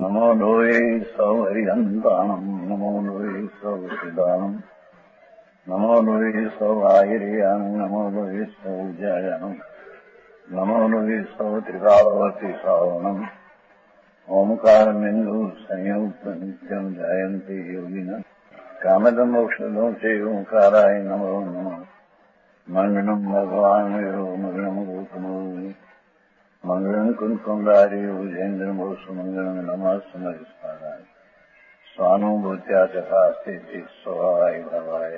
नमो लोये सौहरिहन्तानम् नमो लोये सौहृदानम् नमो लोये सौहायिर्यानम् नमो लोये सौजायानम् नमो लोये सौत्रिकावती सावनम् ओंकारमिन्दु संयुक्त नित्यम् जायन्ते योगिनः कामदम् मोक्षदम् च ओंकाराय नमो नमः मङ्गलम् भगवान् वीरो मङ्गलम् गौतमो मंगलम कुंकुमधारी उजेन्द्र सुमंगलम नमः समरिस्मराय स्वानुभूत्या चकास्ते स्वभावाय भवाय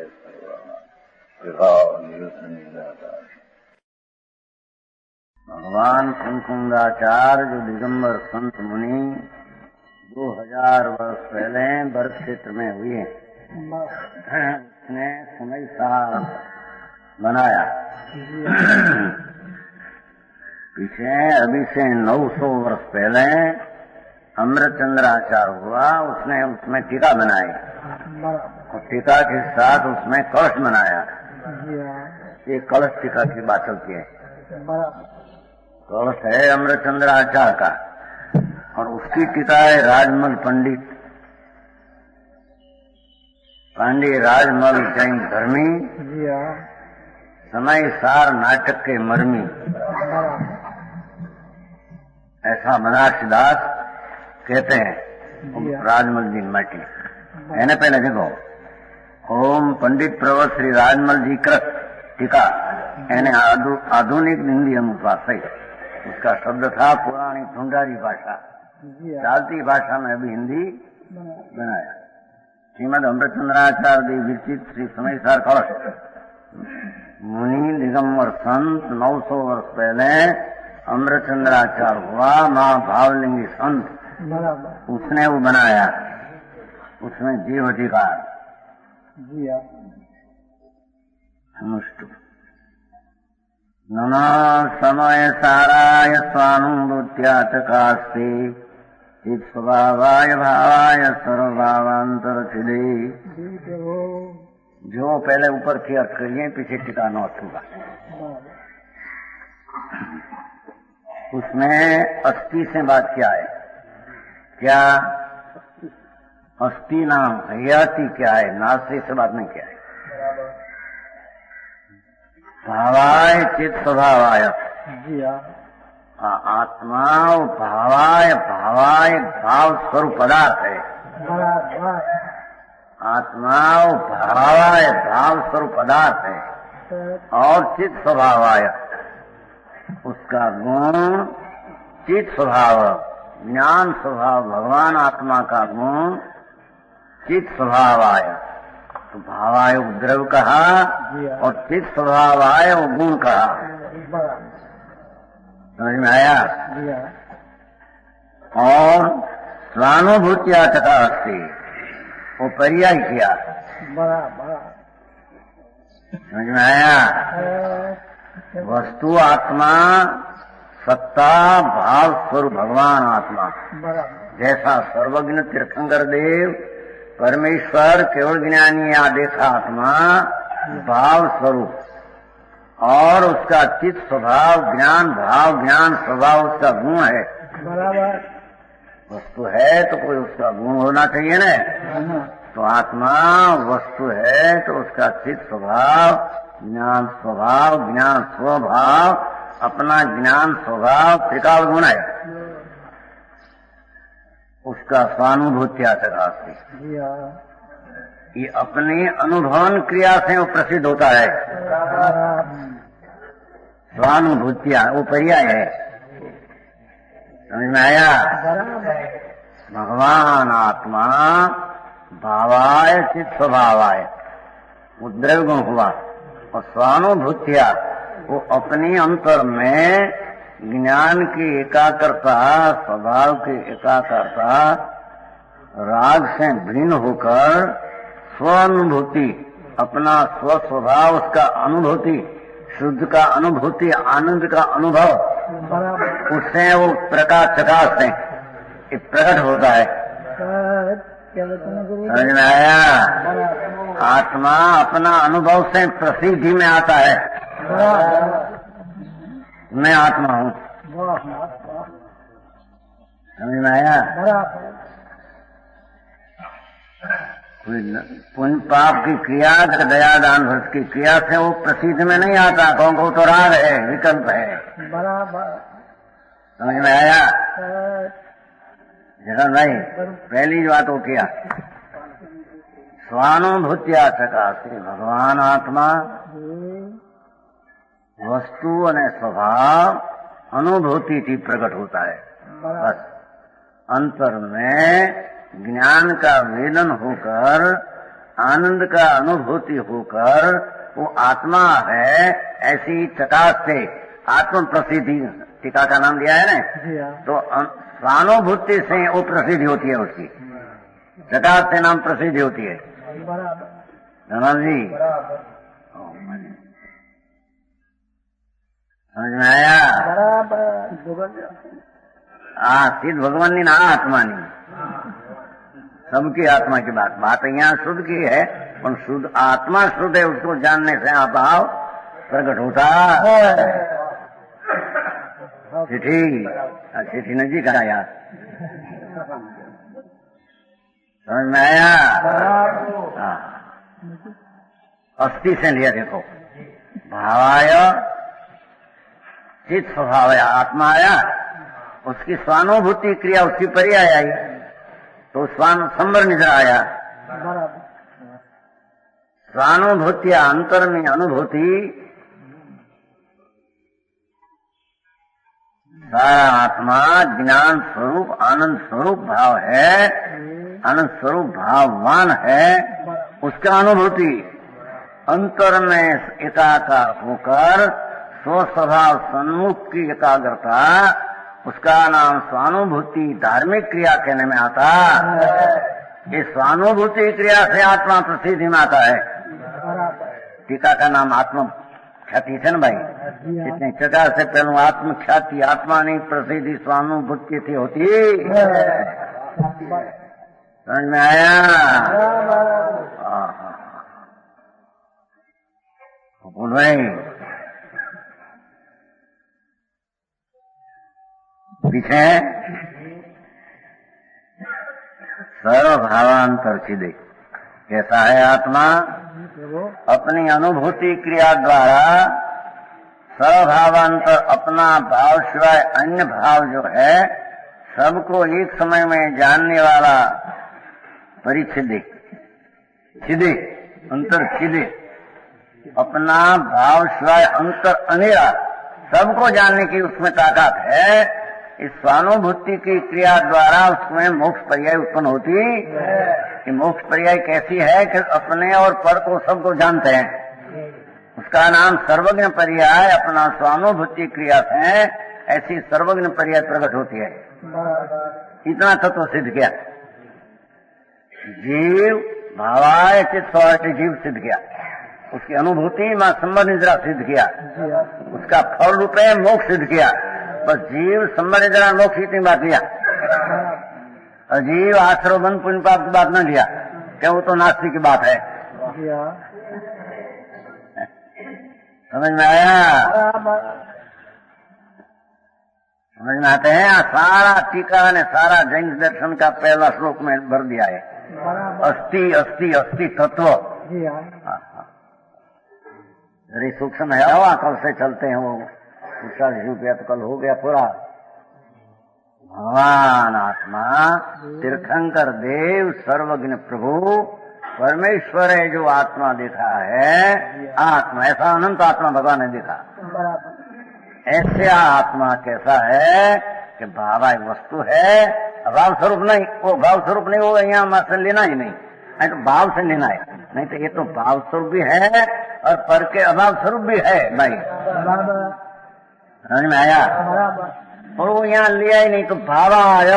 भगवान कुंकुमदाचार्य जो दिगंबर संत मुनि 2000 वर्ष पहले भरत क्षेत्र में हुए उसने समय साहब बनाया। पीछे अभी से 900 वर्ष पहले अमृतचंद्राचार्य हुआ, उसने उसमें टीका बनाई और टीका के साथ उसमें कलश बनाया। ये कलश टीका की बात होती है। कलश है अमृतचंद्राचार्य का और उसकी टीका है राजमल पांडे राजमल जैन धर्मी समय सार नाटक के मर्मी। ऐसा बनारसी दास कहते हैं राजमल जी मटी। एने पहले देखो ओम पंडित प्रवर श्री राजमल जी कृत टीका एने आधुनिक हिंदी अनुसार सही उसका शब्द था पुरानी ढूंढारी भाषा, चालती भाषा में अभी हिंदी बनाया। श्रीमद अमृतचंद्राचार्य देव विरचित श्री समय सार कलश मुनि दिगंबर संत 900 वर्ष पहले अमृतचंद्राचार्य हुआ, माँ भावलिंगी संत उसने वो बनाया। उसमें जीवधिकार नमः समय साराय स्वानुभूत्या चकास्ते चित स्वभावाय भावाय सर्वभावांतर चिदे। जो पहले ऊपर की अर्थ करिए पीछे टिका न होगा। उसमें अस्थि से बात क्या है? क्या अस्थि नाम हयाती क्या है? नास्ति से बात नहीं क्या है। भावाय चित स्वभावाय आत्मा भावाय भाव स्वरूप पदार्थ है। आत्मा भावाय भाव स्वरूप पदार्थ है और चित स्वभावाय उसका गुण चित स्वभाव ज्ञान स्वभाव भगवान आत्मा का गुण चित स्वभावाय। तो भावाय द्रव्य कहा और चित स्वभावाय वो गुण कहा। समझ में आया? और स्वानुभूत्या चकास्ते वो पर्याय किया। समझ में आया? वस्तु आत्मा सत्ता भाव स्वरूप भगवान आत्मा जैसा सर्वज्ञ तीर्थंकर देव परमेश्वर केवल ज्ञानी या देखा आत्मा भाव स्वरूप और उसका चित्त स्वभाव ज्ञान भाव ज्ञान स्वभाव उसका गुण है। वस्तु है तो कोई उसका गुण होना चाहिए ना। तो आत्मा वस्तु है तो उसका चित्त स्वभाव ज्ञान स्वभाव अपना ज्ञान स्वभाव त्रिकाल गुण है। उसका स्वानुभूत्या चकास्ते ये अपने अनुभवन क्रिया से वो प्रसिद्ध होता है। स्वानुभूत्या वो पर्याय है। समझ में आया? भगवान आत्मा भावाय चित स्वभावाय वो द्रव्य गुण हुआ और स्वानुभूत्या वो अपने अंतर में ज्ञान की एकाग्रता स्वभाव की एकाग्रता राग से भिन्न होकर स्वानुभूति अपना स्वस्वभाव उसका अनुभूति शुद्ध का अनुभूति आनंद का अनुभव उससे वो प्रकाश चकास्ते प्रकट होता है। समझ में आया? आत्मा अपना अनुभव से प्रसिद्धि में आता है। मैं आत्मा हूँ। समझ में आया? बराबर। कोई पुण्य पाप की क्रिया, दया दान भक्त की क्रिया से वो प्रसिद्ध में नहीं आता, कौन को तो राग है, विकल्प है। बराबर। समझ में आया? जरा नहीं, पहली बात वो किया स्वानुभूत्या सकाशे भगवान आत्मा वस्तु અને स्वभाव अनुभूति थी प्रकट होता है। बस अंतर में ज्ञान का वेदन होकर, आनंद का अनुभूति होकर वो आत्मा है, ऐसी चकाश से आत्म प्रसिद्धि, टीका का नाम दिया है ना, तो स्वानुभूति से वो प्रसिद्धि होती है, उसकी चकाश से नाम प्रसिद्धि होती है। धनंद जी समझ में आया? सिद्ध भगवान नी ना आत्मा नी, सबकी आत्मा की बात यहाँ शुद्ध की है, पर शुद्ध आत्मा शुद्ध है, उसको जानने से अभाव प्रकट होता है। चिट्ठी नजीक आया, समझ में आया? अस्थि से लिया, देखो भावाय चित स्वभाव आत्मा आया, उसकी स्वानुभूति क्रिया, उसकी पर्याय आई, तो स्वान संबर निद्रा आया। स्वानुभूतिया अंतर में अनुभूति, सारा आत्मा ज्ञान स्वरूप आनंद स्वरूप भाव है, आनंद स्वरूप भाववान है, उसका अनुभूति अंतर में एकाकार होकर स्वस्वभाव सन्मुख की एकाग्रता, उसका नाम स्वानुभूति धार्मिक क्रिया कहने में आता। इस स्वानुभूति क्रिया से आत्मा प्रसिद्धि में आता है। टीका का नाम आत्म ख्याति है ना भाई, इतने चका से पहले आत्म ख्याति, आत्मा नहीं प्रसिद्धि स्वानुभूति थी होती। समझ में आया? बोल भाई, पीछे सर्वभावांतर चिदे, कैसा है आत्मा? अपनी अनुभूति क्रिया द्वारा सर्वभावांतर, अपना भाव सिवाय अन्य भाव जो है सबको एक समय में जानने वाला परिच्छिदे, चिदे अंतर चिदे, अपना भाव सिवाय अंतर अनेरा सबको जानने की उसमें ताकत है। इस स्वानुभूति की क्रिया द्वारा उसमें मोक्ष पर्याय उत्पन्न होती है। कि मोक्ष पर्याय कैसी है कि अपने और पर को सबको जानते हैं, उसका नाम सर्वज्ञ पर्याय। अपना स्वानुभूति क्रिया से ऐसी सर्वज्ञ पर्याय प्रकट होती है। इतना तत्व सिद्ध किया, जीव भावाय चित स्वभाव जीव सिद्ध किया, उसकी अनुभूति मां संबर निद्रा सिद्ध किया, उसका फल रूप है मोक्ष सिद्ध किया। बस जीव संबर निद्रा मोक्ष इतनी बात लिया, और जीव आश्रय बंद पुण्य पाप की बात न लिया, क्या वो तो नास्तिक की बात है। समझ में आया? समझ में आते हैं? सारा टीका ने सारा जैन दर्शन का पहला श्लोक में भर दिया है, अस्थि अस्थि अस्थि तत्व। अरे सूक्ष्म है, हवा कल से चलते हैं, वो 40 रुपया तो कल हो गया पूरा। भगवान आत्मा तीर्थंकर देव सर्वज्ञ प्रभु परमेश्वर है, जो आत्मा देखा है आत्मा, ऐसा अनंत आत्मा भगवान ने देखा। ऐसे आत्मा कैसा है कि भावाय वस्तु है, अभाव स्वरूप नहीं। वो भाव स्वरूप नहीं, वो यहाँ मात्र लेना ही नहीं, तो भाव से लेना है, नहीं तो ये तो भाव स्वरूप भी है और पर के अभाव स्वरूप भी है भाई। समझ में आया? और वो यहाँ लिया ही नहीं तो भावा आया,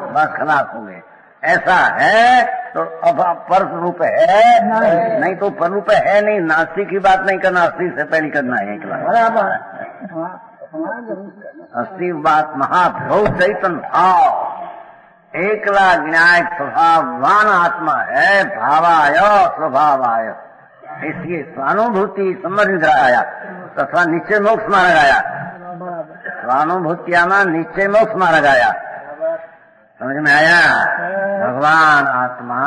बस खलास हो गए। ऐसा है तो अभाव पर रूप है, नहीं तो पर रूप है नहीं। नास्तिक की बात नहीं करना, अस्थि से पहले करना है एक लाख। अस्थि बात महाभ्रव चैतन भाव, एकला ज्ञाय स्वभाववान आत्मा है, भावाय स्वभावाय। इसलिए स्वानुभूति समझ आया तथा निश्चय मोक्ष मार्ग आया। स्वानुभूतिया में निश्चय मोक्ष मार्ग आया। समझ में आया? भगवान आत्मा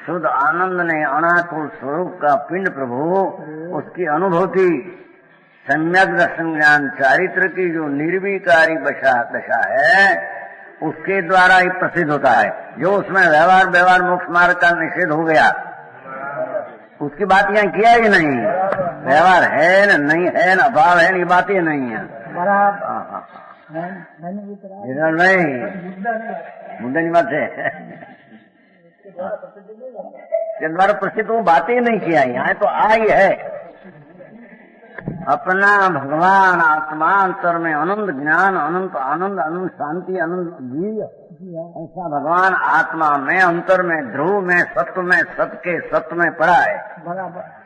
शुद्ध आनंद ने अनाकुल स्वरूप का पिंड प्रभु, उसकी अनुभूति सम्यक दर्शन ज्ञान चारित्र की जो निर्विकारी दशा है, उसके द्वारा ही प्रसिद्ध होता है। जो उसमें व्यवहार मोक्ष मार्ग का निषेध हो गया, उसकी बात यहाँ किया ही नहीं। व्यवहार है न नहीं है, न अभाव है, ये बातें नहीं है। नहीं मुद्दा नहीं बात है, के द्वारा प्रसिद्ध वो बातें नहीं किया। यहाँ तो आई है अपना भगवान आत्मा अंतर में अनंत ज्ञान, अनंत आनंद, अनंत शांति, अनंत वीर्य, ऐसा भगवान आत्मा में अंतर में ध्रुव में सत्व में सत्य के सत्य में पड़ा है।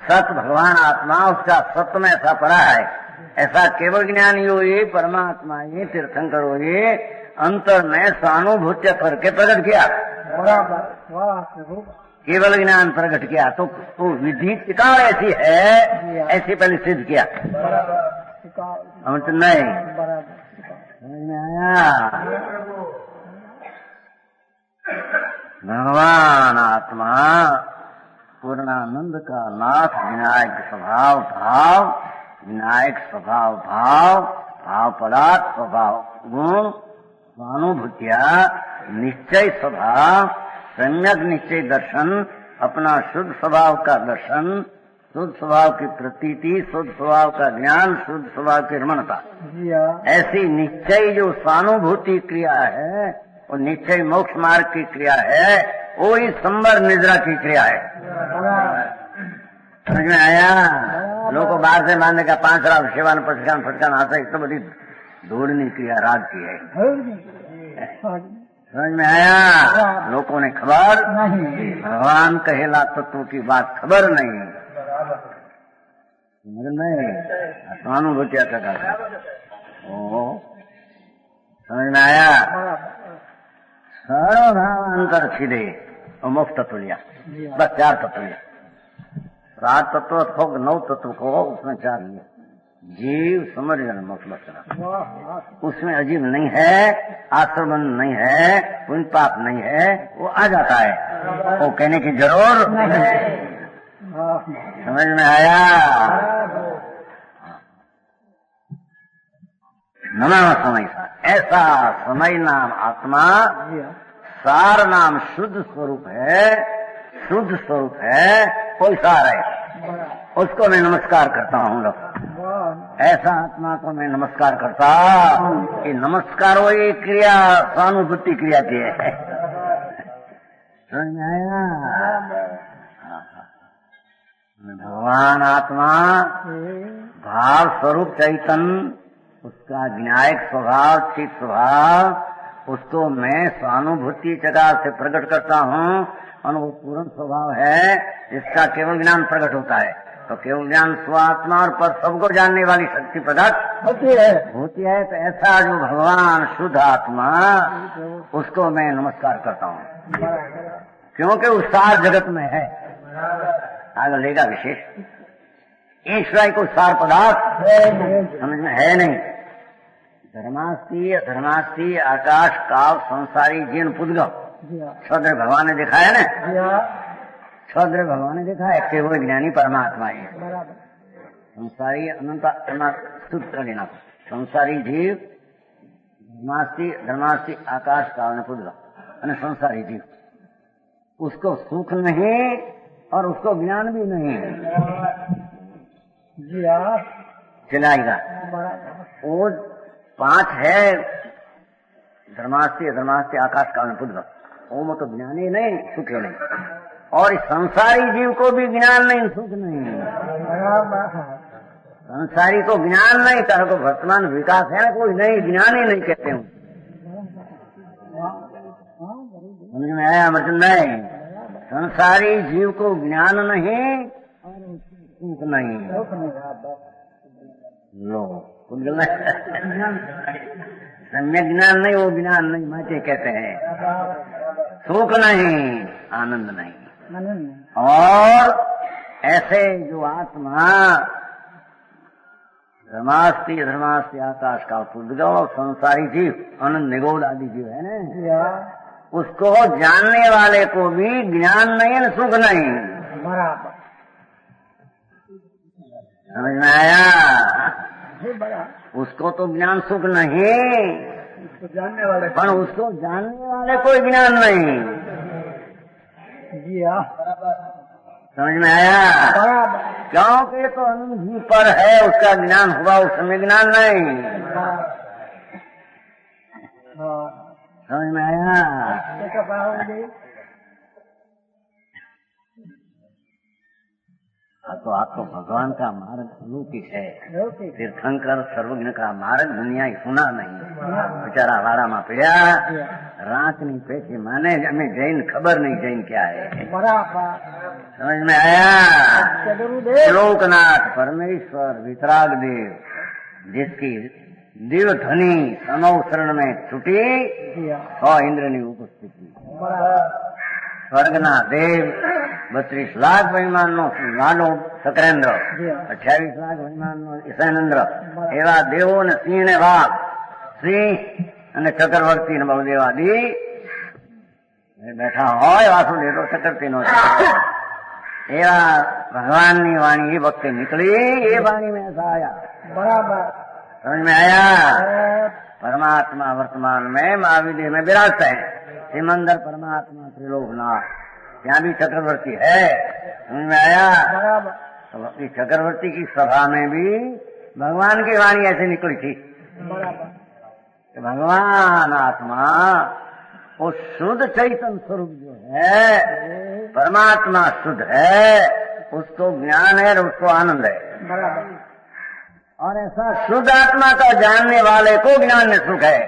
सत्य भगवान आत्मा उसका सत्य में ऐसा पड़ा है। ऐसा केवल ज्ञान ये परमात्मा ये तीर्थंकर ये अंतर में स्वानुभूत्य करके प्रकट किया। केवल ज्ञान प्रकट किया तो विधि टिकाव ऐसी है, ऐसी पहले सिद्ध किया। तो नहीं समझ में आया? भगवान आत्मा पूर्णानंद का नाथ विनायक स्वभाव भाव, विनायक स्वभाव भाव, भाव पदार्थ स्वभाव गुण, स्वानुभूतिया निश्चय स्वभाव, सम्यक निश्चय दर्शन, अपना शुद्ध स्वभाव का दर्शन, शुद्ध स्वभाव की प्रतीति, शुद्ध स्वभाव का ज्ञान, शुद्ध स्वभाव की रमणता, ऐसी निश्चय जो स्वानुभूति क्रिया है, वो निश्चय मोक्ष मार्ग की क्रिया है, वो ही संवर निद्रा की क्रिया है। समझ में आया? लोग को बाहर से मानने का 5 रात सेवान पटकान फटकान आता है, तो बड़ी दौड़नी क्रिया राग की है। समझ में आया? लोगों ने खबर नहीं, भगवान कहेला तत्व की बात खबर नहीं। समझ में स्वानुभूतिया का समझ में आया? सर्वभाव अंतर छिदे और मोक्ष तत्व लिया, बस 4 तत्व लिया। 8 तत्व को 9 तत्व को उसमें 4 लिया। जीव समझ मोक्ष बचना, उसमें अजीब नहीं है, आश्रम नहीं है, पुण्य पाप नहीं है, वो आ जाता है। वो कहने की जरूर समझ में आया? नमः समय ऐसा समय नाम आत्मा, सार नाम शुद्ध स्वरूप है, शुद्ध स्वरूप है, कोई सार है, उसको मैं नमस्कार करता हूँ। लोग ऐसा आत्मा को मैं नमस्कार करता कि नमस्कार वही क्रिया स्वानुभूति क्रिया की है। समझ में आया? भगवान आत्मा भाव स्वरूप चैतन्य, उसका ज्ञायक स्वभाव, चित स्वभाव, उसको मैं स्वानुभूति जगह से प्रकट करता हूँ। अनुभव पूर्ण स्वभाव है, इसका केवल ज्ञान प्रकट होता है। तो केवल ज्ञान स्वात्मा और पर सबको जानने वाली शक्ति प्रकट होती है। तो ऐसा जो भगवान शुद्ध आत्मा, उसको मैं नमस्कार करता हूँ, क्योंकि उस सार जगत में है। आगे लेगा विशेष ईश्वर को सार पदार्थ समझ में है नहीं। धर्मास्ति अधर्मास्ति आकाश काल संसारी जीन पुद्गम छद्र भगवान ने दिखाया ना, छद्र भगवान ने दिखाया केवल ज्ञानी परमात्मा है। संसारी अनंत शुद्ध कर लेना, संसारी जीव धर्मास्ति आकाश काल ने पुद्गम, संसारी जीव, उसको सुख नहीं और उसको ज्ञान भी नहीं चलाएगा। वो 5 है, धर्मास्ति अधर्मास्ति आकाश काल में पुद्गम, वो तो ज्ञान ही नहीं, सुख ही नहीं। और इस संसारी जीव को भी ज्ञान नहीं, सुख नहीं। संसारी को ज्ञान नहीं, तार को वर्तमान विकास है ना, कोई नहीं, ज्ञान ही नहीं कहते हूँ। समझ में आया? मतलब नहीं, संसारी जीव को ज्ञान नहीं और सुख नहीं। लो सम्यक ज्ञान नहीं, वो ज्ञान नहीं माते कहते हैं। सुख नहीं, आनंद नहीं। और ऐसे जो आत्मा धर्मास्ति धर्मास्ति आकाश का पुद्गम, संसारी जीव अनंत निगोद आदि जीव है ना, उसको जानने वाले को भी ज्ञान नहीं और सुख नहीं। बराबर। समझ में आया? बराबर। उसको तो ज्ञान सुख नहीं, उसको जानने वाले पर उसको जानने वाले कोई ज्ञान नहीं। जी हाँ। समझ में आया? बराबर। क्योंकि तो अनंत जी पर है, उसका ज्ञान हुआ, उस समय ज्ञान नहीं। समझ में आया? तो आपको भगवान का मार्ग अलौकिक है। तीर्थंकर सर्वज्ञ का मार्ग दुनिया ही सुना नहीं। बेचारा वाड़ा में पड़ा, रात नहीं पैसे माने, हमें जैन खबर नहीं जैन क्या है। समझ में आया? लोकनाथ परमेश्वर वितराग देव जिसकी दिव्य ध्वनि सनौ शरण में छुटी, सौ इंद्र ने उपस्थिति। स्वर्गना देव 32 लाख મહિમાનનો નાનો સકરેન્દ્ર, 28 લાખ મહિમાનનો ઈશાનેન્દ્ર, એવા દેવો ને સિંહ ને વાઘ, સિંહ અને ચક્રવર્તી ને બળદેવાદી બેઠા હોય, વાસુદેવ ચક્રવર્તી નો એવા ભગવાનની વાણી એ વખતે નીકળી, એ વાણી में ऐसा आया। बराबर। समझ में आया? परमात्मा वर्तमान में महाविदेह में विराजते हैं। सिमंदर परमात्मा त्रिलोकनाथ, यहाँ भी चक्रवर्ती है। समझ में आया? तो इस चक्रवर्ती की सभा में भी भगवान की वाणी ऐसे निकली थी। भगवान आत्मा वो शुद्ध चैतन्य स्वरूप जो है, परमात्मा शुद्ध है, उसको ज्ञान है और उसको आनंद है। और ऐसा शुद्ध आत्मा का जानने वाले को ज्ञान में सुख है।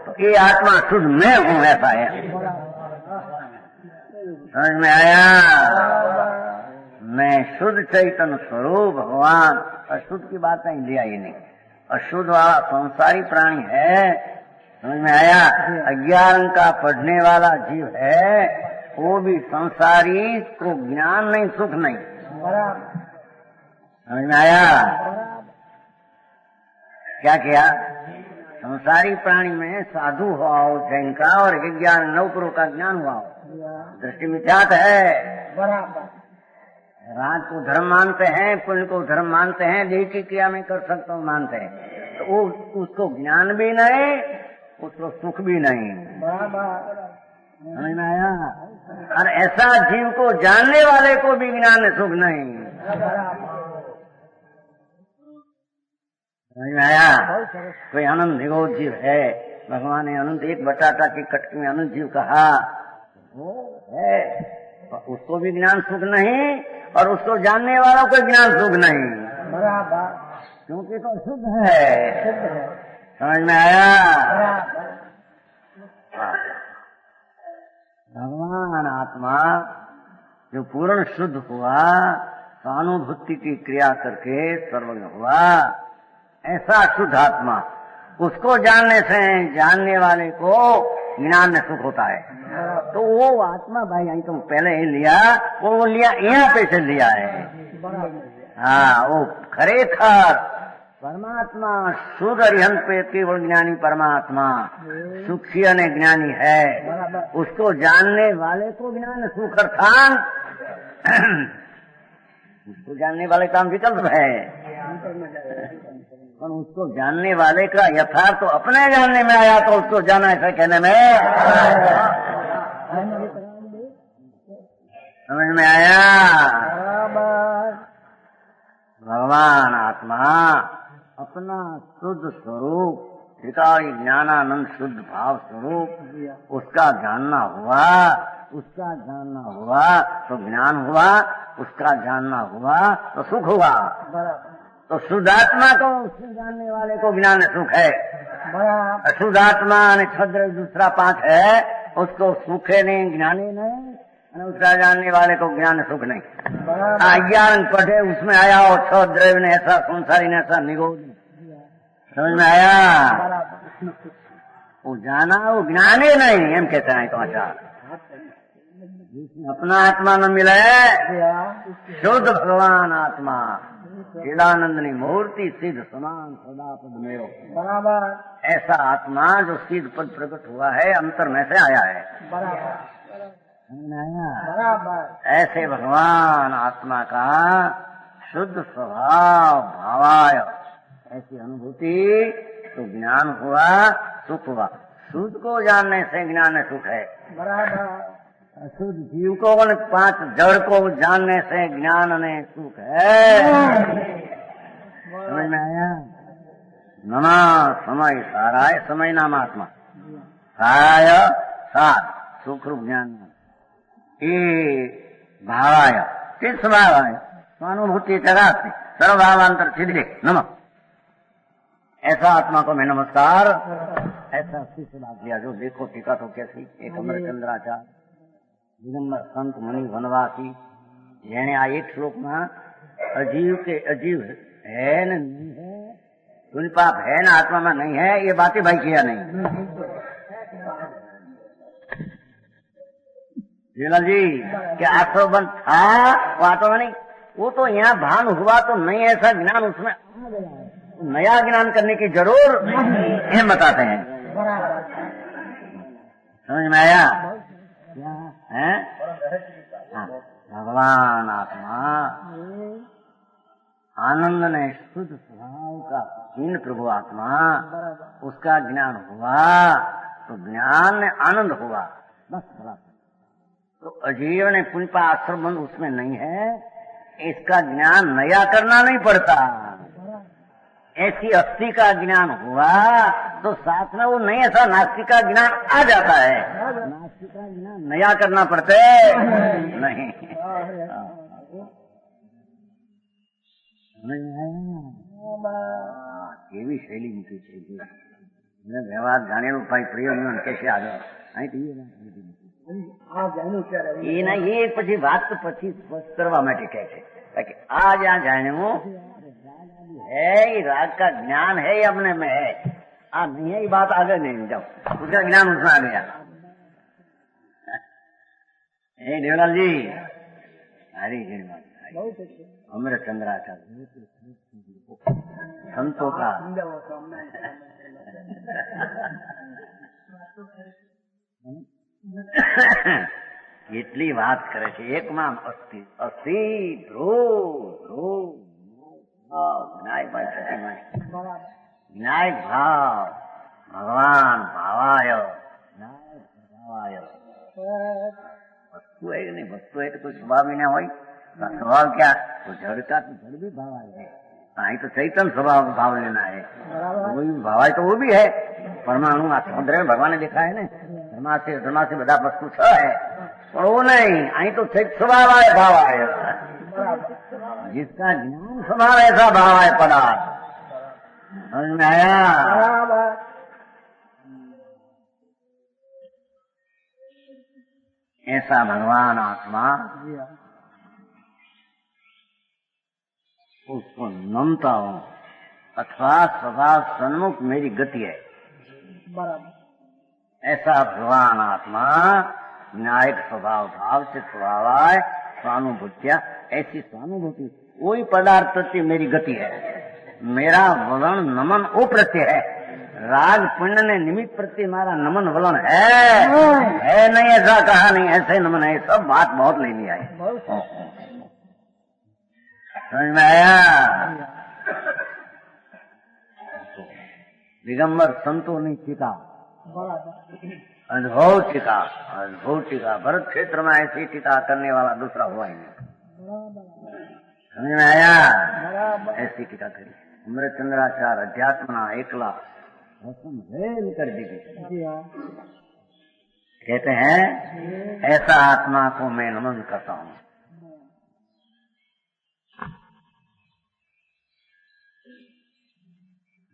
तो ये आत्मा शुद्ध मैं हूँ, ऐसा है। समझ में आया? मैं शुद्ध चैतन्य स्वरूप भगवान, अशुद्ध की बात नहीं लिया ही नहीं। अशुद्ध वाला संसारी प्राणी है। समझ में आया? अज्ञान का पढ़ने वाला जीव है, वो भी संसारी को ज्ञान नहीं सुख नहीं। समझ में आया? क्या किया? संसारी प्राणी में साधु हुआ हो जैन का, और विज्ञान नौकरों का ज्ञान हुआ हो, दृष्टि मिथ्यात है। राज को धर्म मानते हैं, पुण्य को धर्म मानते हैं, देह की क्रिया में कर सकता हूँ मानते हैं, तो वो उसको ज्ञान भी नहीं, उसको सुख भी नहीं। समझ में आया? और ऐसा जीव को जानने वाले को भी ज्ञान सुख नहीं। समझ में आया? कोई अनंत निगोद जीव है, भगवान ने अनंत एक बटाटा की कटकी में अनंत जीव कहा, वो है, उसको भी ज्ञान सुख नहीं और उसको जानने वालों को ज्ञान सुख नहीं। क्योंकि तो शुद्ध है। समझ में आया? भगवान आत्मा जो पूर्ण शुद्ध हुआ, स्वानुभूति की क्रिया करके सर्वज्ञ हुआ, ऐसा शुद्ध आत्मा, उसको जानने से जानने वाले को ज्ञान में सुख होता है। तो वो आत्मा भाई यही तो पहले ही लिया, वो लिया यहाँ पे से लिया है। हाँ, वो खरेखर परमात्मा शुद्ध अरिहंत पे केवल ज्ञानी परमात्मा सुखी अने ज्ञानी है। उसको जानने वाले को ज्ञान सुख अर्थान उसको जानने वाले का विकल्प है, पर उसको जानने वाले का यथार्थ तो अपने जानने में आया, तो उसको जाना ऐसा कहने में समझ में आया? भगवान आत्मा अपना शुद्ध स्वरूप, त्रिकाली ज्ञानानंद शुद्ध भाव स्वरूप, उसका जानना हुआ, उसका जानना हुआ तो ज्ञान हुआ, उसका जानना हुआ तो सुख हुआ। तो शुद्धात्मा को उससे जानने वाले को ज्ञान सुख है। शुद्धात्मा ने छद्र दूसरा 5 है, उसको सुखे नहीं, ज्ञानी नहीं, उसका जानने वाले को ज्ञान सुख नहीं। अज्ञान पढ़े उसमें आया और छद्र ने ऐसा, संसारी ने ऐसा निगोद। समझ में आया? वो जाना वो ज्ञाने नहीं, एम कहते हैं तो आचार। अपना आत्मा न मिले शुद्ध भगवान आत्मा, चिदानंदनी मूर्ति सिद्ध समान सदा पद मेरो। बराबर ऐसा आत्मा जो सिद्ध पद प्रकट हुआ है अंतर में से आया है। बराबर आया। बराबर ऐसे भगवान आत्मा का शुद्ध स्वभाव भावाय ऐसी अनुभूति तो ज्ञान हुआ सुख हुआ। शुद्ध को जानने से ज्ञान में सुख है। बराबर शुद्ध जीव को 5 जड़ को जानने से ज्ञान में सुख है। समझ में आया? नमा समय साराय समय नाम आत्मा साराय सात सुख रूप ज्ञान ये भावाय किस भावाय स्वानुभूति जगाते सर्वभावांतर छिद्रे नमः। ऐसा आत्मा को मैं नमस्कार ऐसा शिष्य लाभ लिया जो देखो टीका तो कैसी एक अमरचंद्राचार्य दिगंबर संत मुनि वनवासी જેણે આ એક શ્લોકમાં અજીવ કે અજીવ है न नहीं है पुण्य पाप है ना आत्मा में नहीं है ये बातें भाई किया नहीं। जीवलाल जी क्या आश्रवबंध था वो आत्मा में नहीं, वो तो यहाँ भान हुआ तो नहीं ऐसा ज्ञान उसमें नया ज्ञान करने की जरूर ये बताते हैं। समझ में आया? है भगवान आत्मा आनंद ने शुद्ध स्वभाव का हीन प्रभु आत्मा उसका ज्ञान हुआ तो ज्ञान में आनंद हुआ बस। तो अजीव ने पुण्य आश्रम उसमें नहीं है, इसका ज्ञान नया करना नहीं पड़ता। ऐसी अस्थि का ज्ञान हुआ तो साथ में वो नहीं ऐसा नास्तिक का ज्ञान आ जाता है। नास्तिक का ज्ञान नया करना पड़ता है नहीं। કેવી શૈલી મૂકી છે વ્યવહાર જાણેલું ભાઈ પ્રિય કેસે આગળ અહીં એના એ પછી વાત તો પછી સ્પષ્ટ કરવા માટે કહે છે कि आज यहाँ जाने है ये राग का ज्ञान है ये अपने में है, आ नहीं है ये बात आगे नहीं जाओ उसका ज्ञान उसमें आ गया। देवलाल जी हरी अमरचंद्राचार्य संतों का એટલી વાત કરે છે એકમાં અસ્થિ અસ્થિ ધ્રુવ ન્યાય ન્યાય ભાવ ભગવાન ભાવાય ન્યાય ભાવાય વસ્તુ है नहीं, वस्तु है तो कोई स्वभाव ही ना हो। स्वभाव क्या तो जड़ का तो जड़ भी भाव है, आई तो चैतन्य स्वभाव भाव लेना है, वो भी भाव है तो वो भी है। परमाणु समुद्र में भगवान ने देखा है ना धर्मा से बड़ा वस्तु है पर वो नहीं, आई तो स्वभाव है भाव है। जिसका ज्ञान स्वभाव ऐसा भाव है पदार्थ समझ में आया। ऐसा भगवान आत्मा उसको नमता हूं अथवा स्वभाव सन्मुख मेरी गति है ऐसा भगवान आत्मा न्यायिक स्वभाव भाव से स्वभाव है स्वानुभूतिया ऐसी स्वानुभूति वही पदार्थ प्रति मेरी गति है। मेरा वलन नमन वो प्रत्यय है, राग पुण्य ने निमित्त प्रति हमारा नमन वलन है नहीं ऐसा कहा नहीं, ऐसे नमन है। सब बात बहुत ले लिया है समझ में आया। दिगंबर संतों ने टीका अद्भुत टीका भरत क्षेत्र में ऐसी टीका करने वाला दूसरा हुआ ही नहीं। समझ में आया? ऐसी टीका करी अमरचंद्राचार्य अध्यात्मना एकला रेल कर दी गई। कहते हैं ऐसा आत्मा को मैं नमन करता हूँ।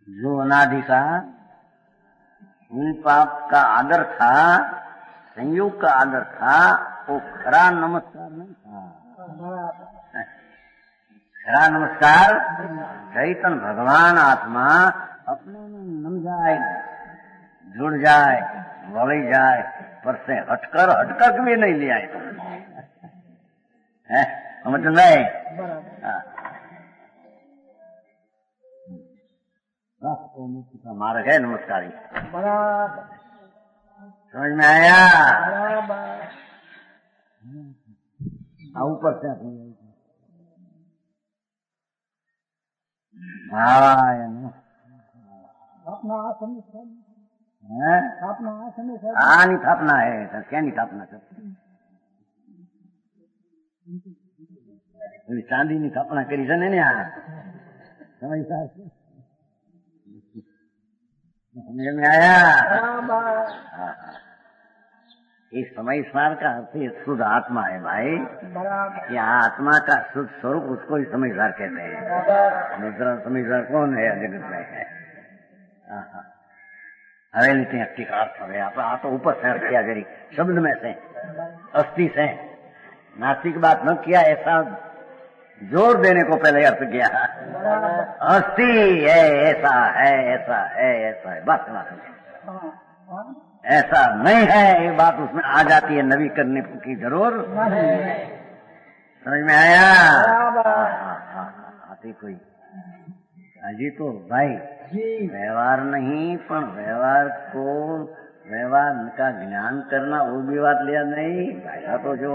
जो अनादि का पुण्य पाप का आदर था, संयोग का आदर था, वो खरा नमस्कार नहीं था। खरा नमस्कार चैतन्य भगवान आत्मा अपने में नम जाए, जुड़ जाए, वળી जाए, पर से हटकर भी नहीं ले आए तुम समझ नहीं। वो मुक्ति का मार्ग है नमस्कारी। बराबर समझ में आया? बराबर ऊपर से भावाय नमः। अपना आसन हैं? अपना आसन हाँ नहीं थापना है तो क्या नहीं थापना सब चांदी नहीं थापना करी से नहीं आ समझ में आया? इस समय स्मार का अर्थ शुद्ध आत्मा है भाई। बराबर यह आत्मा का शुद्ध स्वरूप उसको ही समझदार कहते हैं। दूसरा समझदार कौन है जगत में है? हवेली से अस्थि का अर्थ है आप तो ऊपर से अर्थ किया जरी शब्द में से अस्थि से नास्तिक बात न किया, ऐसा जोर देने को पहले अर्थ किया। अस्थि है ऐसा है ऐसा है ऐसा है बात ऐसा नहीं है, ये बात उसमें आ जाती है, नवी करने की जरूर समझ में आया? आती कोई हजी तो भाई व्यवहार नहीं पण व्यवहार को व्यवहार का ज्ञान करना वो भी बात लिया नहीं भाई। तो जो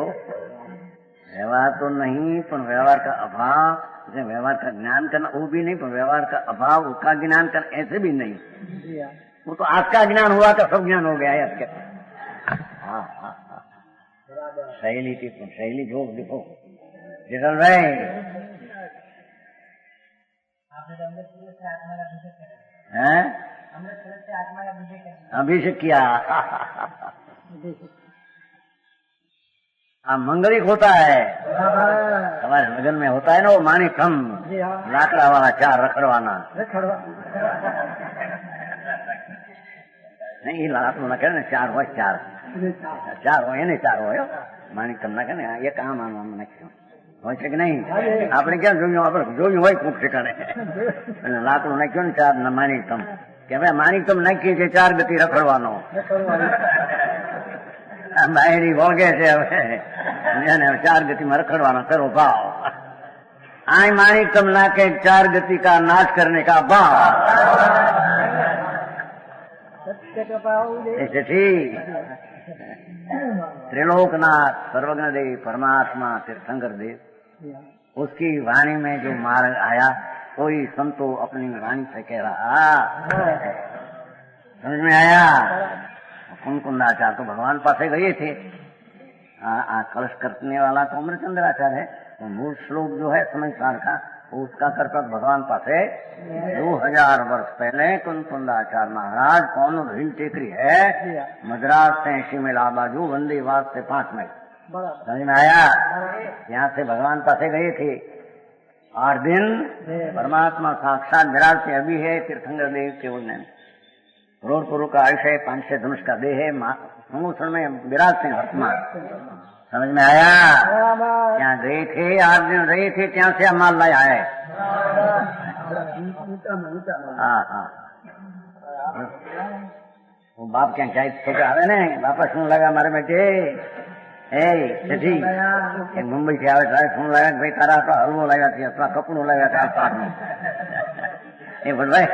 व्यवहार तो नहीं पण व्यवहार का अभाव, व्यवहार का ज्ञान करना वो भी नहीं, पण व्यवहार का अभाव उसका ज्ञान करना ऐसे भी नहीं। वो तो आज का ज्ञान हुआ तो सब ज्ञान हो गया है इसके। शैली थी तो शैली जो देखो जिधर भाई अभिषेक किया मंगलिक होता है हमारे लगन में होता है ना वो माणिक हम लाकड़ा वाला चार रखड़वाना नहीं लाकड़ू ना करे चार हो चार એને ચાર હોય માણિક તમને કે ને એક આમ આમ આમ નાખ્યું હોય છે કે નહીં? આપણે ક્યાં જોયું? આપણે જોયું હોય કોક ઠેકાણે લાકડું નાખ્યું ને ચાર માણિક તમ કે ભાઈ માણિક તમ નાખીએ છે ચાર ગતિ રખડવાનો બાયરી વળગે છે હવે એને ચાર ગતિમાં રખડવાનો કરો ભાવ। આ માણિક તમ નાખે ચાર ગતિ का नाश करने का भाव ऐसे ठीक त्रिलोकनाथ सर्वज्ञ देव परमात्मा तीर्थंकर देव उसकी वाणी में जो मार्ग आया कोई संतो अपनी वाणी से कह रहा समझ में आया? कुंकुंदाचार्य तो भगवान पासे गए थे। कलश करने वाला तो अमरचंद्राचार्य है, तो मूल श्लोक जो है समझदार का उसका कर्तव्य भगवान पासे 2000 वर्ष पहले कुंकुंदाचार्य महाराज कौन हिल टेकरी है मद्रास से 80 मील आ बाजू वंदेवास से 5 मील समझ में आया? यहाँ से भगवान पासे गए थे 8 दिन परमात्मा साक्षात विराट से अभी है तीर्थंकर देव के उन्नयन करोड़ पुरु का आयुष है 500 धनुष का देह है संगोषण में विराट से हर्तमान समझ में आया? ત્યાં गए थे 8 दिन रहे थे ત્યાં से माल लाया है। हाँ वो बाप क्या चाहे छोटा आवे ने बापा શું लगा मारे बेटे ए सेठी मुंबई से आवे तारे શું लगा भाई तारा तो हलवो लगा थी अथवा कपड़ो लगा था पाक में ए बोल भाई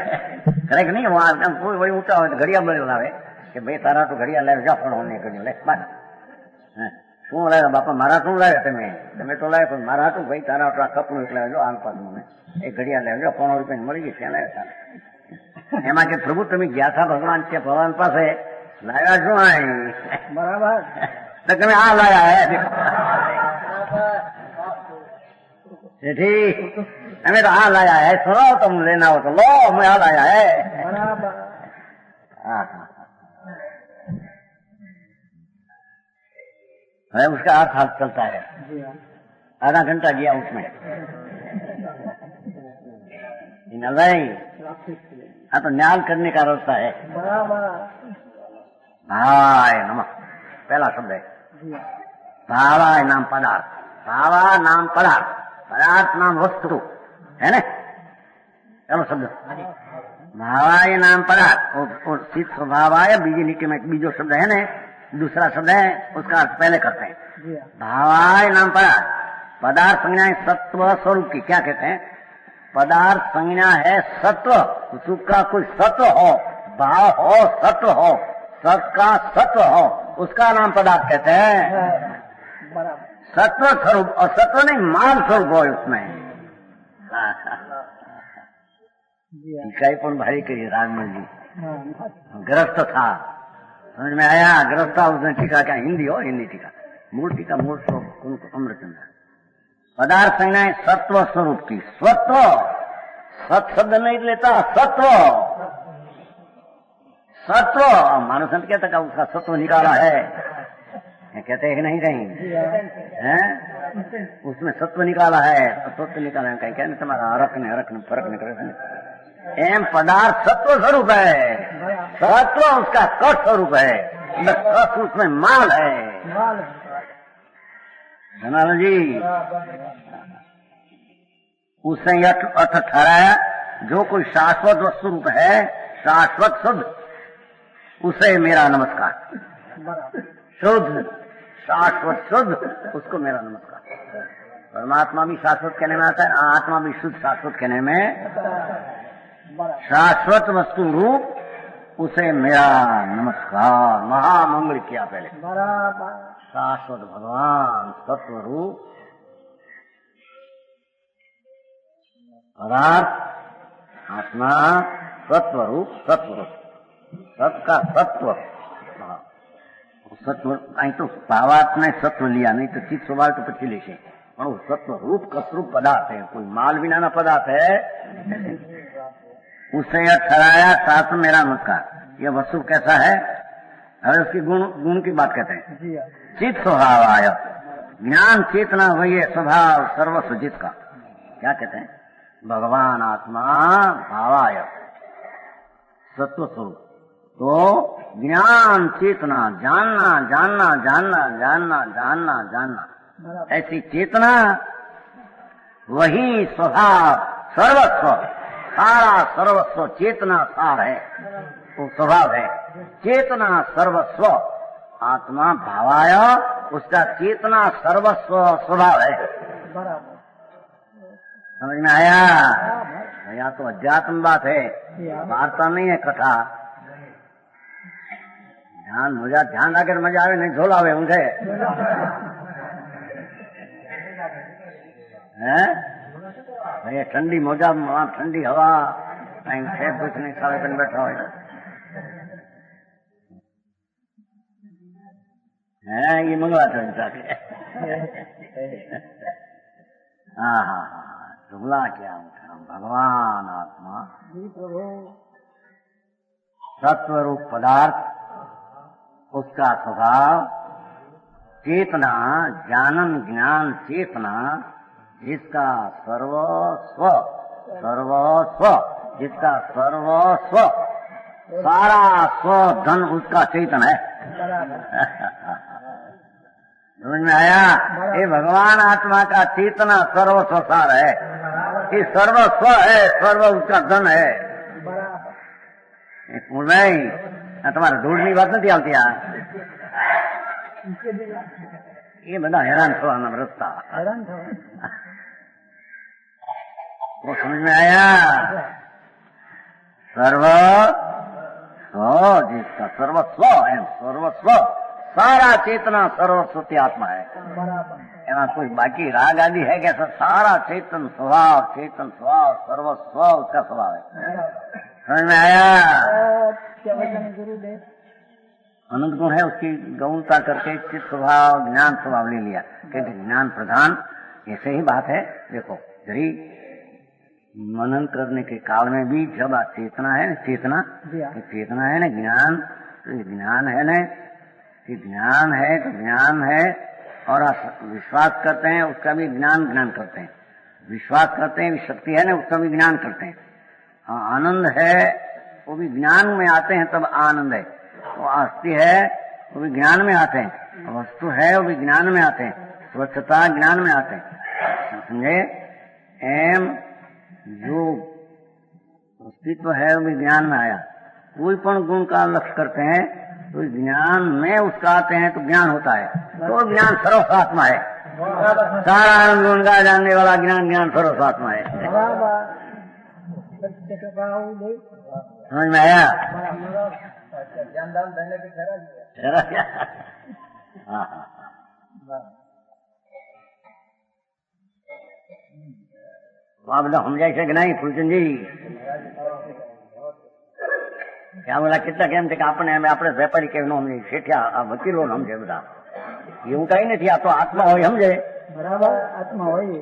करे कि नहीं वहां कोई वही उठा हो तो घड़िया बड़े लावे कि भाई तारा तो घड़िया ले जा पण होने के ले बस શું લાગ્યા બાપા મારા શું લાગ્યા તમે તો લાગ્યા પણ મારા હતું ભાઈ તારા કપડું એટલે જો આમ પાસ મને એક ઘડિયા લેજો 500 રૂપિયા મળી ગઈ છે લાવ્યા એમાં કે પ્રભુ તમે ગયા था ભગવાન કે ભગવાન પાસે લાવ્યા શું આય બરાબર તો તમે આ લાયા હે सेठी हमें तो हाँ लाया है सुनो तुम लेना हो तो लो मैं हाँ लाया है बराबर। हाँ है उसका अर्थ हाथ चलता है आधा घंटा गया उसमें हाँ तो न्याल करने का रास्ता है। भावाय नमः पहला शब्द है भावाय नाम पदार्थ भावा नाम पदार्थ पदार्थ नाम वस्तु है ना चलो शब्द भावाय नाम पदार्थ स्वभावाय बीजी लिखे में बीजो शब्द है ना दूसरा शब्द है उसका अर्थ पहले करते हैं भावाय नाम पदार्थ पदार्थ संज्ञा सत्व स्वरूप की क्या कहते हैं पदार्थ संज्ञा है सत्व, सुख का कोई सत्व हो, भाव हो, सत्व हो, सत का सत्व हो, उसका नाम पदार्थ कहते हैं। बराबर। सत्व स्वरूप, और सत्व नहीं माल स्वरूप हो उसमें। टीका पण भारी करी राजमल जी, ग्रस्त था, समझ में आया? ग्रस्त था, उसने टीका क्या हिंदी हो, हिंदी टीका, मूल टीका मूल स्वरूप उनको अमृतचंद्र। पदार्थ संज्ञा है सत्व स्वरूप की, स्वत्व, सत शब्द नहीं लेता, सत्व, सत्व। मानव संत कहता का उसका सत्व निकाला है, कहते हैं कि नहीं कहीं हैं? उसमें सत्व निकाला है, सत्व निकाला है, कहीं कहने तुम्हारा अरक ने फर्क नहीं करे। एम पदार्थ सत्व स्वरूप है, सत्व उसका कट स्वरूप है, कट उसमें माल है। जी उसने यह अर्थ ठहराया, जो कोई शाश्वत वस्तु रूप है, शाश्वत शुद्ध, उसे मेरा नमस्कार। शुद्ध, शाश्वत शुद्ध, उसको मेरा नमस्कार। परमात्मा भी शाश्वत कहने में आता है, आत्मा भी शुद्ध शाश्वत कहने में। शाश्वत वस्तु रूप, उसे मेरा नमस्कार। महामंगल किया पहले। शाश्वत भगवान सत्व रूप पदार्थ आत्मा सत्व रूप, सत का सत्व, सत्व अहीं तो भावार्थ ने सत्व लिया, नहीं तो चित्त स्वभाव तो पची लेशे, पण वो सत्व रूप कसरूप पदार्थ है, कोई माल विना ना पदार्थ है। उससे यह ठहराया शास्त्र मेरा नमस्कार। यह वस्तु कैसा है? अरे उसकी गुण की बात कहते हैं। चित्त स्वभाव आय, ज्ञान चेतना वही स्वभाव सर्वस्व जित का, क्या कहते हैं? भगवान आत्मा भावाय सत्व स्वरूप। तो ज्ञान चेतना, जानना जानना जानना जानना जानना जानना, ऐसी चेतना वही स्वभाव सर्वस्व, सारा सर्वस्व चेतना सार है, वो स्वभाव है। चेतना सर्वस्व आत्मा भावाय, उसका चेतना सर्वस्व स्वभाव है। समझ में आया? यहाँ तो अध्यात्म बात है, वार्ता नहीं है, कथा। ध्यान राखे तो मजा आवे, नहीं झोलावे ऊंधे है। ठंडी मौजा, ठंडी हवा, कुछ नहीं सारे दिन बैठा हो ये मंगवा जाके। हाँ, दुबला क्या भगवान आत्मा सत्व रूप पदार्थ, उसका स्वभाव चेतना, ज्ञानन ज्ञान चेतना, जिसका सर्वस्व, जिसका सर्वस्व, सारा स्व धन उसका चेतन है। समझ में आया? ये भगवान आत्मा का चेतना सर्वस्व सार है, ये सर्वस्व है, सर्व उसका धन है। नहीं तुम्हारे ढूंढनी बात नहीं આવતી આ ये બધા हैरान થવાના રસ્ता। वो समझ में आया? सर्व जिसका सर्वस्व है, सर्वस्व सारा चेतना सर्वस्व आत्मा है। एमा कोई बाकी राग आदि है क्या? सारा चेतन स्वभाव सर्वस्व उसका स्वभाव है। समझ में आया? अनंत गुण है, उसकी गौणता करके चित्त स्वभाव ज्ञान स्वभाव ले लिया, क्योंकि ज्ञान प्रधान ऐसे ही बात है। देखो जरी मनन करने के काल में भी जब चेतना है, चेतना है ना, ज्ञान तो ज्ञान है ना, कि ज्ञान है तो ज्ञान है, और विश्वास करते हैं उसका भी ज्ञान करते हैं, विश्वास करते हैं शक्ति है ना, उसका भी ज्ञान करते हैं। हाँ, आनंद है वो भी ज्ञान में आते हैं, तब आनंद है। वो अस्थि है वो भी ज्ञान में आते हैं, वस्तु है वो भी ज्ञान में आते हैं, स्वच्छता ज्ञान में आते हैं। समझे? एम जो अस्तित्व है वो भी ज्ञान में आया। कोई पण गुण का लक्ष्य करते हैं तो ज्ञान में उसका आते हैं तो ज्ञान होता है, तो ज्ञान सर्वसात्मा है। सारा आनंद गुण का जानने वाला ज्ञान सर्वसात्मा है। समझ में आया? ज्ञान दान देने की हाँ हाँ वहाँ बोला हम जाए कि नहीं फूलचंद जी क्या बोला कितना કેમ છે કે આપણે વેપારી કેમ સમજે શેઠિયા વકીલો સમજે બધા એવું કઈ નથી આ તો આત્મા હોય સમજે बराबर आत्मा वही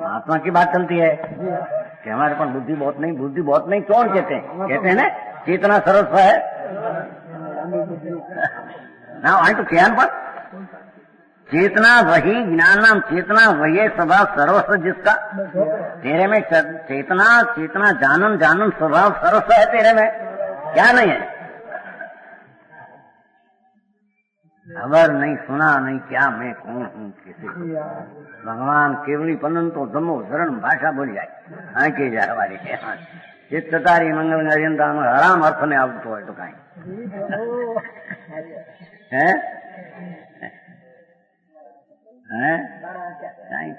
आत्मा की बात चलती है कि हमारे पास बुद्धि बहुत नहीं कौन कहते हैं ना चेतना सर्वस्व है ना वही तो ज्ञान पर चेतना वही ज्ञान नाम चेतना वही स्वभाव सर्वस्व जिसका तेरे में चेतना जानन स्वभाव सर्वस्व है तेरे में क्या नहीं है खबर नहीं सुना नहीं क्या मैं कौन हूँ किसी भगवान केवली पनन तो धमो धरण भाषा बोल जाए हाँ की जाए हमारी चित्ततारी मंगल अरियंता हराम अर्थ में आवतो है तो कहीं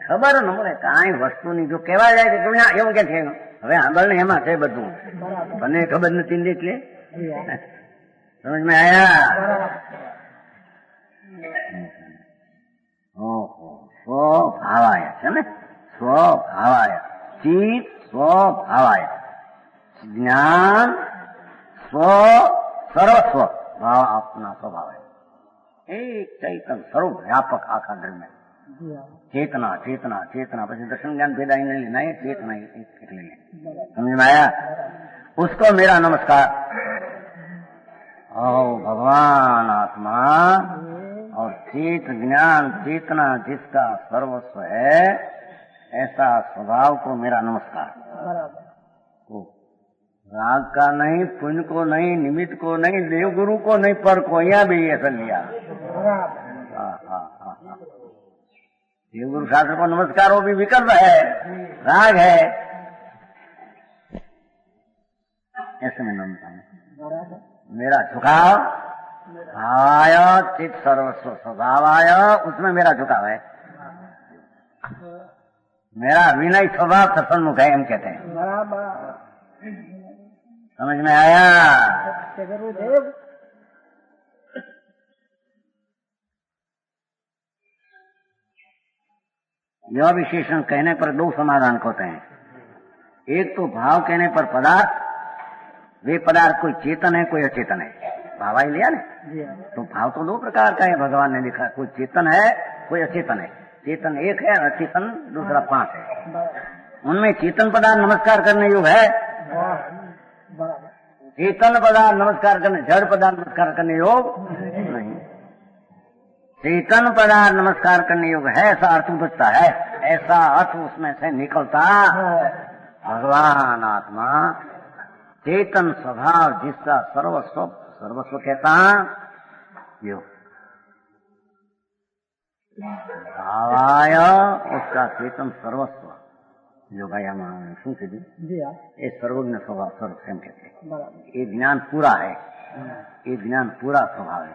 खबर न મળે કાંઈ વસ્તુની જો કહેવા જાય કે તમે એવું કે છે હવે આગળ ને એમાં છે બધું મને ખબર નથી એટલે સમજ में आया ઓહો સ્વભાવાય છે ને સ્વભાવાય ચિત સ્વભાવાય જ્ઞાન સ્વ સર્વસ્વ ભાવ આપના સ્વભાવ એક ચૈતન સર્વ વ્યાપક આખા દ્રવ્ય चेतना चेतना चेतना પછી दर्शन ज्ञान भेदा ही नहीं लेना है चेतना एक ले समझ में आया उसको मेरा नमस्कार ओ भगवान आत्मा और चेत ज्ञान चेतना जिसका सर्वस्व है ऐसा स्वभाव को मेरा नमस्कार राग का नहीं पुण्य को नहीं निमित्त को नहीं देवगुरु को नहीं पर को यहाँ भी ऐसा लिया देवगुरु शास्त्र को नमस्कार वो भी विकल्प है राग है ऐसे में नमस्कार मेरा झुकाव भावाय चित सर्वस्व स्वभावाय उसमें मेरा झुकाव है मेरा विनय स्वभाव सन्मुख है हम कहते हैं समझ में आया यह विशेषण कहने पर दो समाधान होते हैं एक तो भाव कहने पर पदार्थ वे पदार्थ कोई चेतन है कोई अचेतन है भाव ही लिया ना तो भाव तो दो प्रकार का है भगवान ने लिखा कोई चेतन है कोई अचेतन है चेतन एक है अचेतन दूसरा 5 है उनमें चेतन पदार्थ नमस्कार करने योग्य है चेतन पदार्थ नमस्कार करने जड़ पदार्थ नमस्कार करने योग्य नहीं चेतन पदार्थ नमस्कार करने योग्य है ऐसा अर्थ बचता है ऐसा अर्थ उसमें से निकलता भगवान आत्मा चेतन स्वभाव जिसका सर्वस्व कहता यो भावाय उसका चेतन सर्वस्व जो भाई शू कीधु ये सर्वज्ञ स्वभाव सर्वस्व कहते ये ज्ञान पूरा है ये ज्ञान पूरा स्वभाव है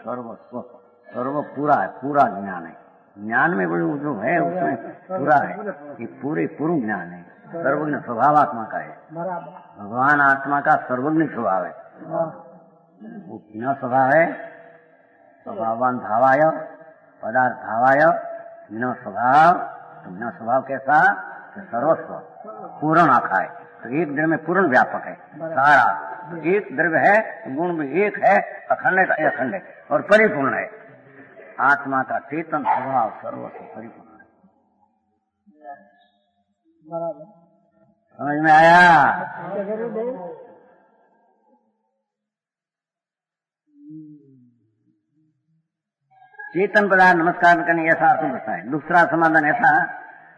सर्वस्व सर्व पूरा है पूरा ज्ञान है ज्ञान में जो है उसमें पूरा है ये पूर्ण ज्ञान है सर्वज्ञ स्वभाव आत्मा का है भगवान आत्मा का सर्वज्ञ स्वभाव है वो बिना स्वभाव है स्वभावान भावाय पदार्थ भावाय बिना स्वभाव कैसा सर्वस्व पूर्ण आखा है तो एक द्रव्य में पूर्ण व्यापक है सारा एक द्रव्य है गुण भी एक है अखंड है अखंड है और परिपूर्ण है आत्मा का चेतन स्वभाव सर्वस्व परिपूर्ण है समझ में आया चेतन पदार्थ नमस्कार करने ऐसा अर्थ होता है दूसरा समाधान ऐसा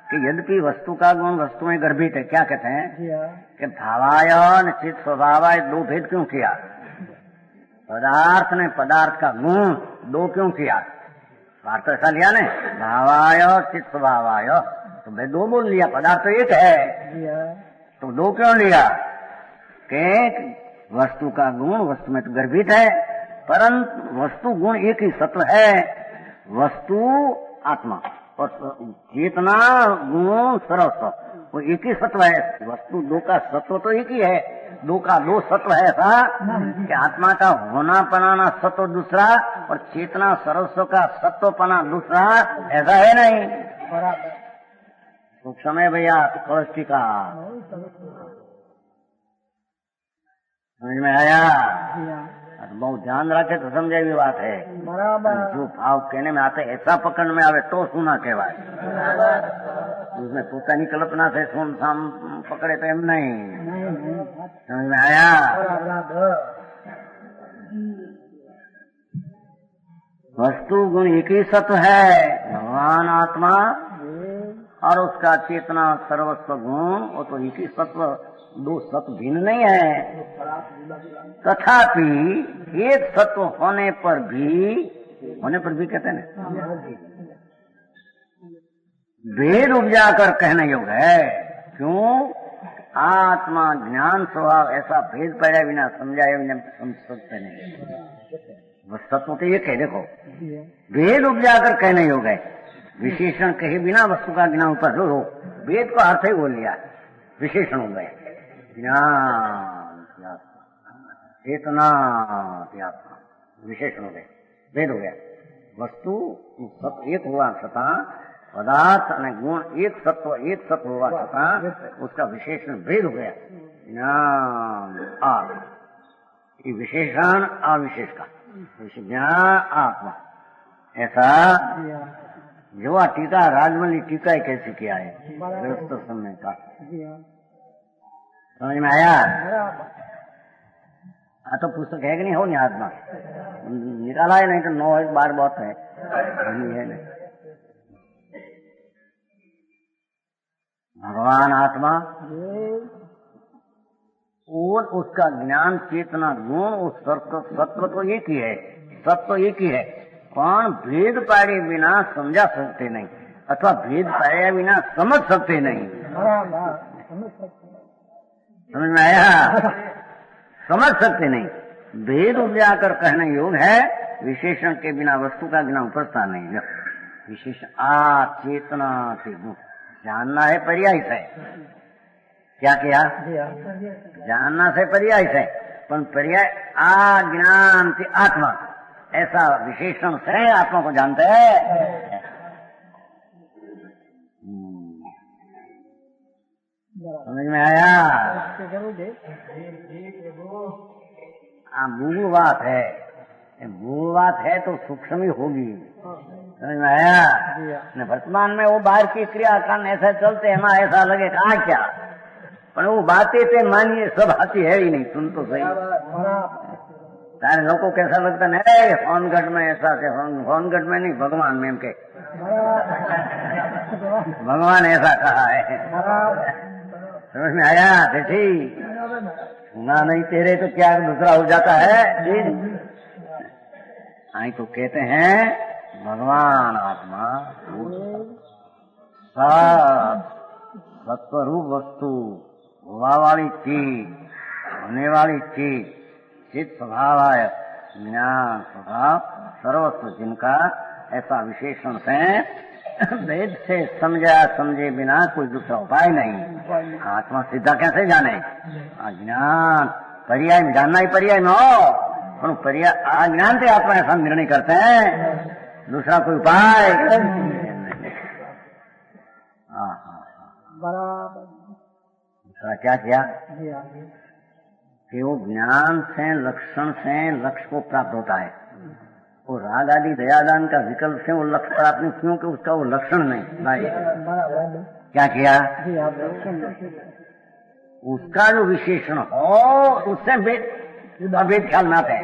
कि यद्यपि वस्तु का गुण वस्तु में गर्भित है क्या कहते हैं कि भावाय न चित स्वभावाय दो भेद क्यों किया पदार्थ ने पदार्थ का गुण दो क्यों किया बात तो ऐसा लिया ने भावाय चित स्वभावाय तो भाई दो बोल लिया पदार्थ तो एक है तो दो क्यों लिया कि वस्तु का गुण वस्तु में तो गर्भित है परंतु वस्तु गुण एक ही सत्व है वस्तु आत्मा और चेतना गुण सर्वस्व वो एक ही सत्व है। वस्तु दो का सत्व तो एक ही है, दो का दो सत्व है ऐसा कि आत्मा का होना पनाना सत्व दूसरा और चेतना सर्वस्व का सत्वपना दूसरा, ऐसा है नहीं। तो समय भैया कलष्टी का समझ में आया? बहुत ध्यान रखे तो समझे भी बात है। जो भाव कहने में आते ऐसा पकड़ में आवे तो सुना कहवाय। उसमें પોતાની कल्पना से सुन साम पकड़े तो एम नहीं। समझ में आया? वस्तु गुण एक ही सत्व है, भगवान आत्मा और उसका चेतना सर्वस्व गुण, वो तो एक ही सत्व, दो सत्व भिन्न नहीं है। तथापि एक सत्व होने पर भी कहते हैं ना, भेद उपजा कर कहने योग्य है। क्यों? आत्मा ज्ञान स्वभाव ऐसा भेद पड़े बिना समझाए बिना समझ सकते नहीं। वो सत्व तो एक है, देखो भेद उपजा कर कहने योग्य है। विशेषण कहे बिना वस्तु का ज्ञान ऊपर जो वेद का अर्थ ही बोल लिया, विशेषण हो गए। ज्ञान चेतना विशेषण हो गए, भेद हो गया। वस्तु सत्व एक हुआ छता, पदार्थ और गुण एक सत्व हुआ छता उसका विशेषण भेद हो गया। ज्ञान ये विशेषण अविशेष का ज्ञान आत्मा, ऐसा जो टीका राजमल टीका कैसे किया है समय का, समझ में आया? हाँ तो पुस्तक है कि नहीं? हो नहीं हाथ में निकाला है, नहीं तो 9 बार बहुत है, नहीं। भगवान आत्मा और उसका ज्ञान चेतना गुण उस सत्व तो एक ही है, सत्व एक ही है। कौन भेद पाड़े बिना समझा सकते नहीं, अथवा भेद पाए बिना समझ सकते नहीं। समझ में आया? समझ सकते नहीं। भेद उपजा कर कहने योग है, विशेषण के बिना वस्तु का ज्ञान उपस्था नहीं। विशेषण चेतना से गुण जानना है, पर्याय से क्या किया? जानना से पर्याय से, पर पर्याय ज्ञान से आत्मा, ऐसा विशेषण से आत्मा को जानते हैं। समझ में आया? मूल बात है, मूल बात है तो सूक्ष्म ही होगी। समझ में आया? वर्तमान में वो बाहर की क्रियाकांड ऐसा चलते हैं, हमारा ऐसा लगे कहा क्या, पर वो बातें तो मानिए सब आती है ही नहीं। सुन तो सही, सारे लोगों को कैसा लगता है होनगढ़ में ऐसा थे, होनगढ़ में नहीं, भगवान में के भगवान ऐसा कहा है। समझ में आया? बेटी सुना नहीं तेरे तो क्या दूसरा हो जाता है। आई तो कहते हैं भगवान आत्मा सत्वरूप वस्तु, हुआ वाली चीज, होने वाली चीज, चित स्वभाव है, ज्ञान स्वभाव सर्वस्व जिनका, ऐसा विशेषण से वेद से समझे बिना कोई दूसरा उपाय नहीं। आत्मा सीधा कैसे जाने? ज्ञान पर्याय में जानना ही पर्याय में हो, पर्याय अज्ञान से आत्मा ऐसा निर्णय करते हैं, दूसरा कोई उपाय। दूसरा क्या किया कि वो ज्ञान से लक्षण से लक्ष्य को प्राप्त होता है। वो राग आदि दयादान का विकल्प से वो लक्ष्य प्राप्त नहीं, क्योंकि उसका वो लक्षण नहीं। भाई क्या किया? उसका जो विशेषण हो उससे भेद ख्याल ना थे।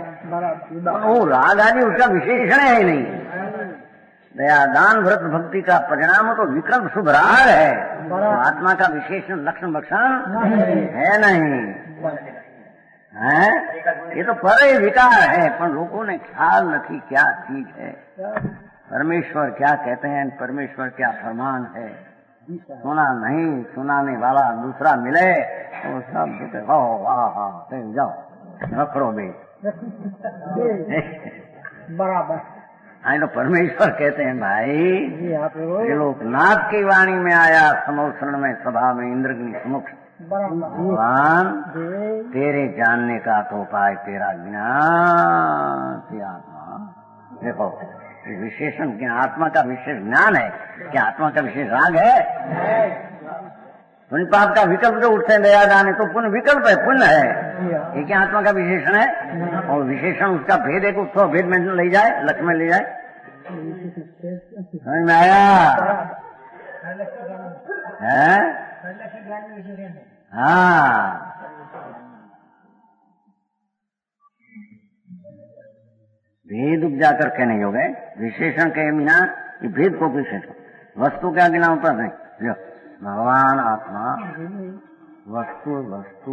वो राग आदि उसका विशेषण है ही नहीं। दयादान व्रत भक्ति का परिणाम तो विकल्प शुभ राग है, तो आत्मा का विशेषण लक्षण है नहीं है। ये तो पर विकार है, पर लोगों ने ख्याल रखी क्या चीज है, परमेश्वर क्या कहते हैं, परमेश्वर क्या फरमान है, सुना नहीं, सुनाने वाला दूसरा मिले तो सब जाओ रखड़ो बे। बराबर हाँ तो परमेश्वर कहते हैं भाई, जी आप लोग त्रिलोकनाथ की वाणी में आया समोसरण में सभा में इंद्रग्नि समुख भगवान तेरे जानने का तो उपाय तेरा ज्ञान आत्मा। देखो विशेषण क्या आत्मा का विशेष ज्ञान है, क्या आत्मा का विशेष राग है? पुण्य पाप का विकल्प जो उठते दया दान तो पुण्य विकल्प है, पुण्य है, ये क्या आत्मा का विशेषण है? और विशेषण उसका भेद है, उसको भेद में ले जाए, लक्ष्य में ले जाए। समझ में आया है? हाँ, भेद उपजा कर कहने हो गए, विशेषण के बिना ये भेद को विशेषण वस्तु क्या गिना ऊपर नहीं जो भगवान आत्मा वस्तु वस्तु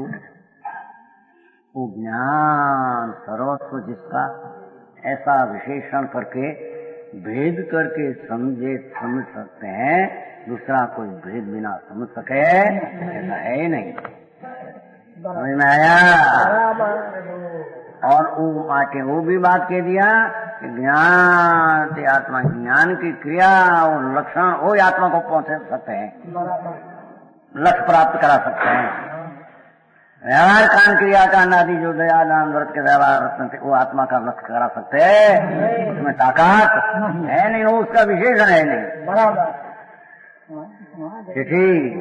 ज्ञान सर्वस्व जिसका ऐसा विशेषण करके भेद करके समझ सकते हैं, दूसरा कोई भेद बिना समझ सके ऐसा है ही नहीं। समझ में आया? और वो भी बात कह दिया कि ज्ञान से आत्मा, ज्ञान की क्रिया और लक्षण वो आत्मा को पहुंच सकते हैं, लक्ष्य प्राप्त करा सकते हैं। व्यवहार कान क्रिया का आदि जो दया दान व्रत के व्यवहार वो आत्मा का लक्ष्य करा सकते हैं, उसमें ताकत है नहीं, वो उसका विशेषण है नहीं। बराबर ठीक।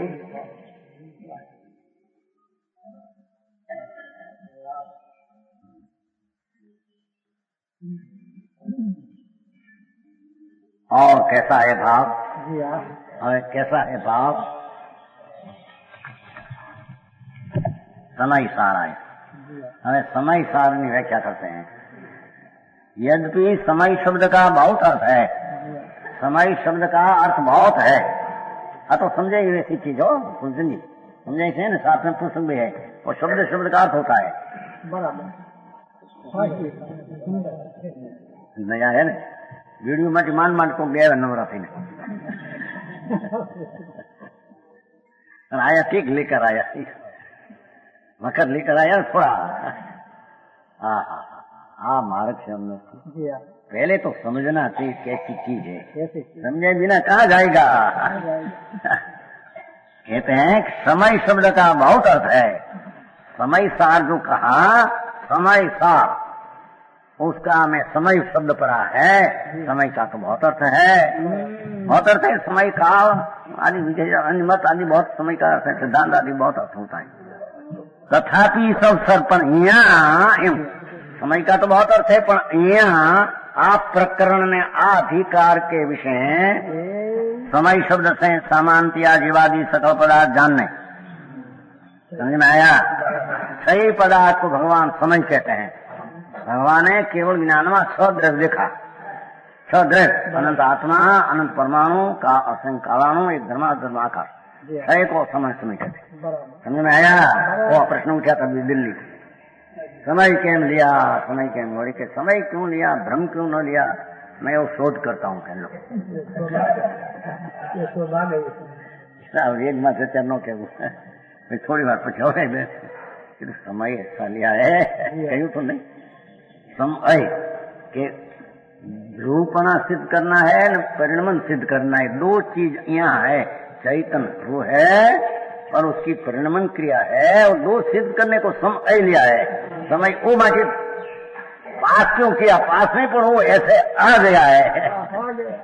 और कैसा है भाव? और कैसा है भाव? समय सार है। हमें समय सारणी व्याख्या करते हैं। यद्यपि समय शब्द का बहुत अर्थ है, समय शब्द का अर्थ बहुत है, तो समझे ऐसी चीज हो समझेंगी, समझे इसे ना, साथ में प्रसंग भी है, और शब्द का अर्थ होता है। बराबर नया है ना वीडियो में मान को गया नवरात्रि ने आया ठीक लेकर आया, मकर लेकर आया थोड़ा। हाँ मार्ग से हमने पहले तो समझना चाहिए कैसी चीज है, समझे बिना कहाँ जाएगा। कहते हैं समय शब्द का बहुत अर्थ है। समय सार जो कहा, समय सार उसका हमें समय शब्द पड़ा है। समय का तो बहुत अर्थ है, बहुत अर्थ है। समय काल आदि विजय मत आदि बहुत समय का अर्थ है, सिद्धांत आदि बहुत अर्थ होता है। तथापि सब सर्पण यहाँ समय का तो बहुत अर्थ है, पर यहाँ आप प्रकरण ने अधिकार के विषय समय शब्द से सामान्य जीवादि सकल पदार्थ जानने, समझ में आया? सही पदार्थ को भगवान समय कहते हैं। भगवान ने केवल ज्ञानमा स्वद्रव्य देखा, स्वद्रव्य अनंत आत्मा, अनंत परमाणु का असंख्य कालाणु, एक धर्माकार सही को समय कहते। समझ में आया? वो प्रश्न उठा था दिल्ली, समय क्यों लिया, समय क्यों बोले के समय क्यों लिया, भ्रम क्यों न लिया? मैं वो शोध करता हूँ कह लो एक बात चरणों के थोड़ी बार पूछो समय ऐसा लिया है, कहूँ तो नहीं। समय के रूपना सिद्ध करना है न परिणमन सिद्ध करना है, दो चीज यहाँ है। चैतन्य वो है और उसकी परिणमन क्रिया है, और दो सिद्ध करने को समय लिया है। समय वो बाकी पास क्यों किया, पास नहीं पर वो ऐसे आ गया है।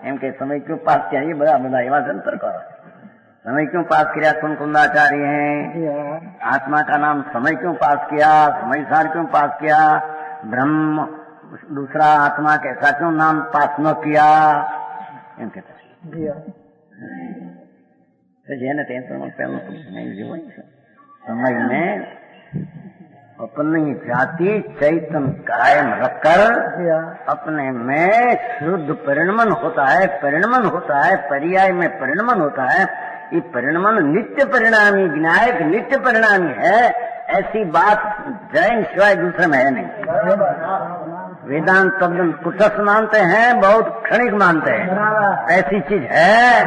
इनके समय क्यों पास किया, ये बड़ा एवं अंतर करो। समय क्यों पास किया? कुंदाचार्य हैं, आत्मा का नाम समय क्यों पास किया, समय सार क्यों पास किया, ब्रह्म दूसरा आत्मा कैसा क्यों नाम पास न किया? इनके समय में अपनी जाति चैतन्य कायम रखकर अपने में शुद्ध परिणमन होता है, परिणमन होता है, पर्याय में परिणमन होता है। ये परिणमन नित्य परिणामी, विनायक नित्य परिणामी है, ऐसी बात जैन शिवाय दूसरे में है नहीं। वेदांत तब कुछ मानते हैं, बहुत क्षणिक मानते हैं, ऐसी चीज है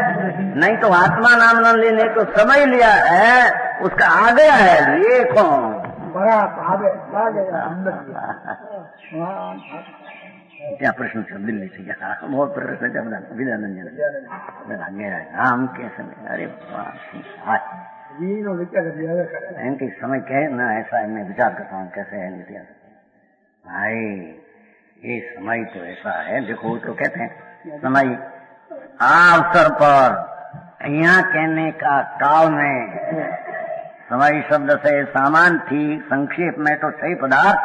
नहीं। तो आत्मा नाम न लेने को समय लिया है, उसका आ गया है, ये कौन ત્યાં પ્રશ્ન છે દિલ્હીથી बहुत प्रश्न છે બધા વિદ્યાનંદ નામ कैसे अरे इनके समय कहे ना ऐसा इनमें विचार करता हूँ कैसे है इतिहास भाई ये समय तो ऐसा है देखो तो कहते हैं समय आ अवसर पर यहाँ कहने का काल में समय शब्द से सामान थी संक्षेप में तो सही पदार्थ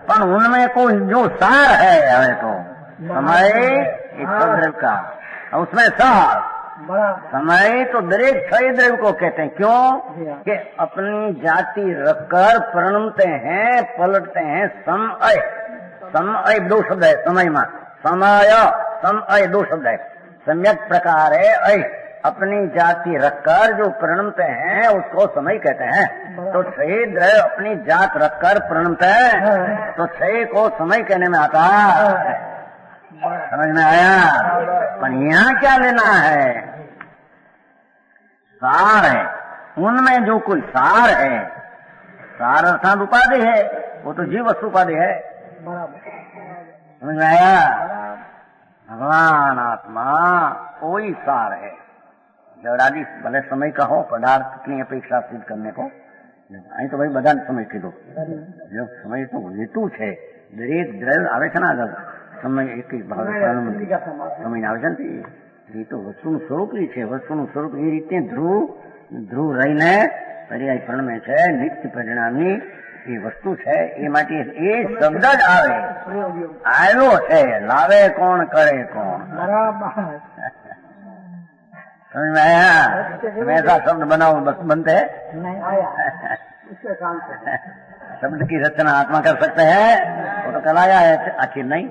पर उनमें कोई जो सार है हमें तो समय एक द्रव्य का उसमें सार समय तो दरेक सही द्रव्य को कहते हैं क्यों कि अपनी जाति रखकर प्रणमते हैं पलटते हैं समय समय दो शब्द है समय में समय दो शब्द है सम्यक प्रकार है ऐ अपनी जाति रखकर जो प्रणमते हैं उसको समय कहते हैं तो सही द्रव्य अपनी जात रखकर प्रणमते हैं तो सही को समय कहने में आता है समझ में आया पर यहाँ क्या लेना है सार है उनमें जो कोई सार है सार अर्थात उपाधि है वो तो जीव वस्तु उपाधि है समझ में आया भगवान आत्मा कोई सार है जड़ादी भले समय का हो पदार्थ की अपेक्षा सिद्ध करने को અહીં તો ભાઈ બધા સમય કીધો સમય તો હેતુ છે દરેક દ્રવ્ય આવે છે ને આગળ સમય એક ભાવ સમય આવે છે ને એ તો વસ્તુનું સ્વરૂપ છે વસ્તુનું સ્વરૂપ એ રીતે ધ્રુવ રહીને પર્યાય પ્રણમે છે નિત્ય પરિણામી એ વસ્તુ છે એ માટે એ શબ્દ જ આવે આવ્યો છે લાવે કોણ કરે કોણ समझ में आया ऐसा शब्द बनाओ बस बनते नहीं आया शब्द की रचना आत्मा कर सकते हैं वो तो कल आया है आखिर नहीं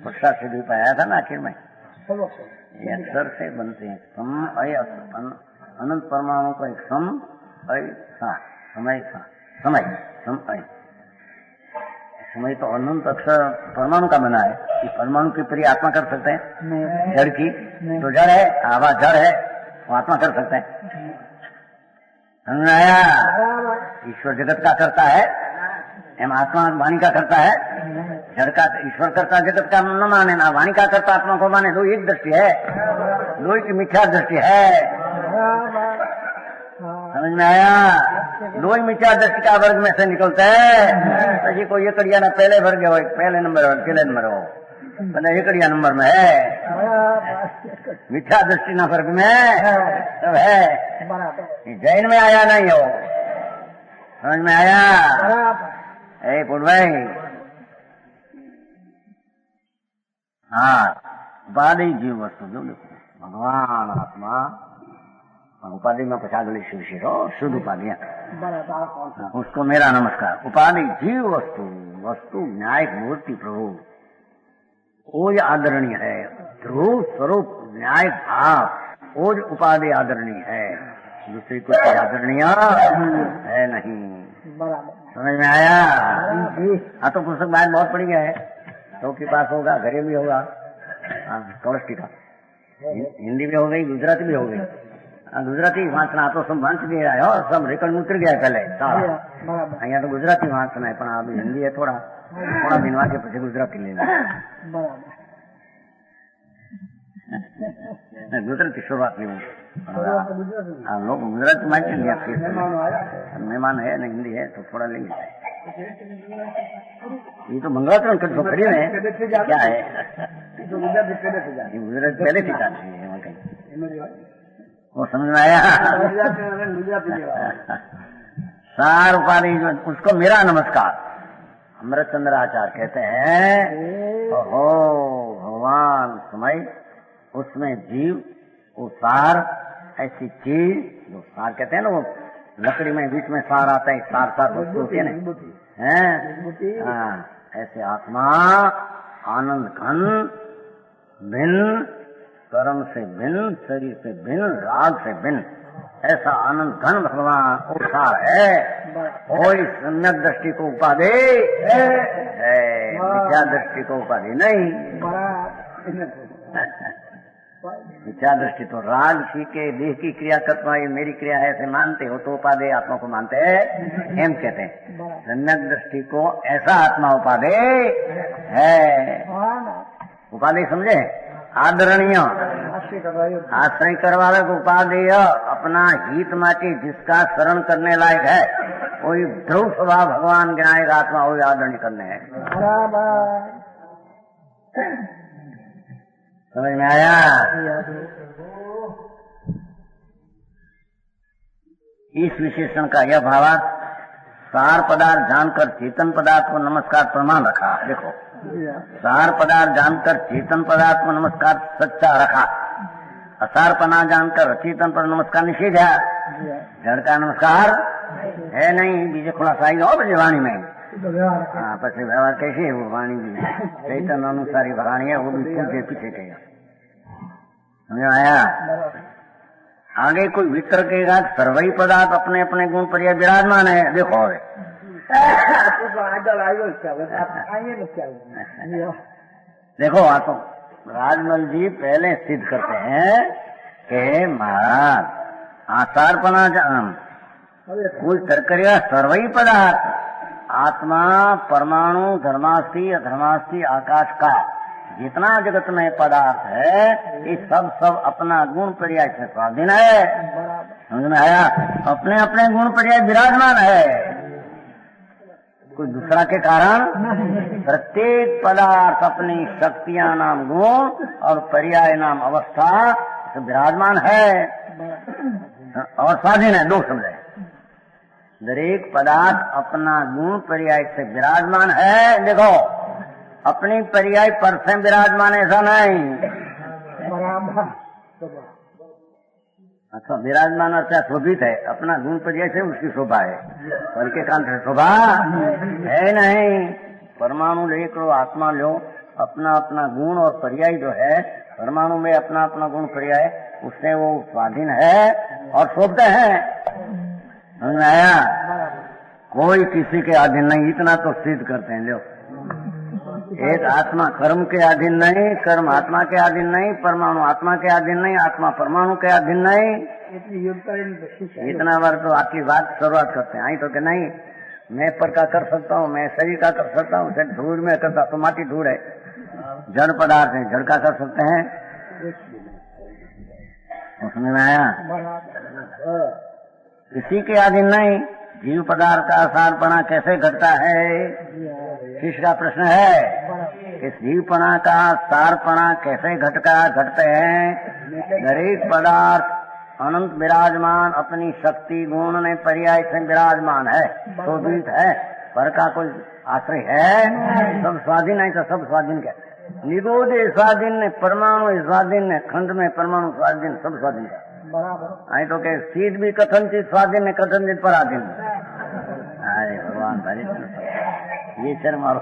पुष्टा से भी पाया था ना आखिर में ये अक्षर से बनते हैं सम अय अनंत परमाणु का एक सम अय सा समय सा समय सम अय समय तो अनंत अक्षर परमाणु का बना है कि परमाणु की प्रिय आत्मा कर सकते हैं जड़ की तो जड़ है आवाज जड़ है वो आत्मा कर सकते हैं समझ आया ईश्वर जगत का करता है एम आत्मा वाणी का करता है जड़ का ईश्वर करता जगत का न माने ना वाणी का करता आत्मा को माने दो एक दृष्टि है दो की मिथ्या दृष्टि है समझ में आया दो ही मिथ्या दृष्टि का वर्ग में से निकलता है तो कोई एकड़िया ना पहले वर्ग हो पहले नंबर हो अकेले नंबर हो पहले एकड़िया नंबर में है मिथ्या दृष्टि ना वर्ग में तो है जैन में आया नहीं हो समझ में आया भाई हाँ उपाधि जीव वस्तु जो देखो भगवान आत्मा उपाधि में पछागली शिव हो शुद्ध उपाधियां उसको मेरा नमस्कार उपाधि जीव वस्तु वस्तु न्यायिक मूर्ति प्रभु ओज आदरणीय है ध्रुव स्वरूप न्यायिक भाव ओज उपाधि आदरणीय है दूसरी कुछ आदरणीय है नहीं समझ में आया हाँ तो पुस्तक बाहर बहुत पड़ी है तो के पास होगा घरे भी होगा कौशटी का हिंदी भी हो गई गुजराती भी हो गई गुजराती वांचना तो सब वांच दे रहा है और सब रेकॉर्ड में उतर गया पहले यहाँ तो गुजराती वांचना है पर अभी हिंदी है थोड़ा दिन वांचे પછી गुजराती लेना गुजराती शुरुआत लेવું लोग गुजराती वांचे लिया मेहमान है ना हिंदी है तो थोड़ा लेंगे ये तो मंगलाचरण कर खड़ी है क्या है गुजराती पहले से जाती है वो समझ में आया सार उपाधि जो उसको मेरा नमस्कार अमृतचंद्र आचार्य कहते हैं ओहो भगवान समय उसमें जीव वो सार ऐसी चीज जो सार कहते हैं ना वो लकड़ी में बीच में सार आता है सार वस्तु होती है ना हाँ ऐसे आत्मा आनंद घन भिन्न कर्म से भिन्न शरीर से भिन्न राग से भिन्न ऐसा आनंद घन भगवान सार है कोई सम्यक दृष्टि को उपाधि है मिथ्या दृष्टि को उपाधि नहीं मिथ्या दृष्टि तो राग सी के देह की क्रिया करता ये मेरी क्रिया है ऐसे मानते हो तो उपादेय आत्मा को मानते हैं एम कहते हैं। सम्यक दृष्टि को ऐसा आत्मा उपादेय है। उपादेय समझे आदरणीय आश्रय करवावे को उपादेय अपना हित माटी जिसका शरण करने लायक है वही ध्रुव स्वभाव भगवान गिनाएगा आत्मा वही आदरणीय करने है। समझ में आया? इस विशेषण का यह भावार्थ सार पदार्थ जानकर चेतन पदार्थ को नमस्कार प्रमाण रखा। देखो सार पदार्थ जानकर चेतन पदार्थ को नमस्कार सच्चा रखा, असारपना जानकर अचेतन पर नमस्कार निषेध है। जड़ का नमस्कार है नहीं, बीजे खुलासा आई और वाणी में। हाँ पछी व्यवहार कैसे है वो वाणी भी चैतन अनुसार ही वाणी है, वो भी पूछे पीछे कहेगा। समझ आया? आगे कोई वितर कहेगा सर्वई पदार्थ अपने अपने गुण पर्याय विराजमान है। देखो देखो आप राजमल जी पहले सिद्ध करते हैं कि महाराज आसारपना कोई तरकरिया सर्वई पदार्थ आत्मा परमाणु धर्मास्थि अधर्मास्थि आकाश का जितना जगत में पदार्थ है ये सब अपना गुण पर्याय से स्वाधीन है। समझ में आया? अपने अपने गुण पर्याय विराजमान है, कोई दूसरा के कारण प्रत्येक पदार्थ अपनी शक्तियां नाम गुण और पर्याय नाम अवस्था विराजमान है और स्वाधीन है। दो समझे दरेक पदार्थ अपना गुण पर्याय से विराजमान है। देखो अपनी पर्याय पर से विराजमान ऐसा नहीं। अच्छा विराजमान अच्छा शोभित है, अपना गुण पर्याय से उसकी शोभा है, फल के कारण से शोभा है नहीं। परमाणु ले लो आत्मा लो, अपना अपना गुण और पर्याय जो है परमाणु में अपना अपना गुण पर्याय उससे वो स्वाधीन है और शोभते हैं। समझ में आया? कोई किसी के अधीन नहीं, इतना तो सिद्ध करते हैं। लो एक आत्मा कर्म के अधीन नहीं, कर्म आत्मा के अधीन नहीं, परमाणु आत्मा के अधीन नहीं, आत्मा परमाणु के अधीन नहीं। इतना बार तो आपकी बात शुरुआत करते हैं। आई तो कि नहीं मैं पर का कर सकता हूँ, मैं शरीर का कर सकता हूँ, धूल में करता तो माटी धूल है, जड़ पदार्थ है जड़ का कर सकते हैं। समझ में आया? किसी के अधीन नहीं। जीव पदार्थ का आसारपना कैसे घटता है? तीसरा प्रश्न है कि जीवपना का सारपना कैसे घटते हैं? दरेक पदार्थ अनंत विराजमान अपनी शक्ति गुण ने पर्याय से विराजमान है, शोभित है, पर का कोई आश्रय है? सब स्वाधीन है तो सब स्वाधीन क्या? निगोद स्वाधीन ने, परमाणु स्वाधीन ने, खंड में परमाणु स्वाधीन, सब स्वाधीन है। आई तो के सीध भी कथनचित स्वाधीन है, कथनचित पराधीन। अरे भगवान भारी ये शर्म मारो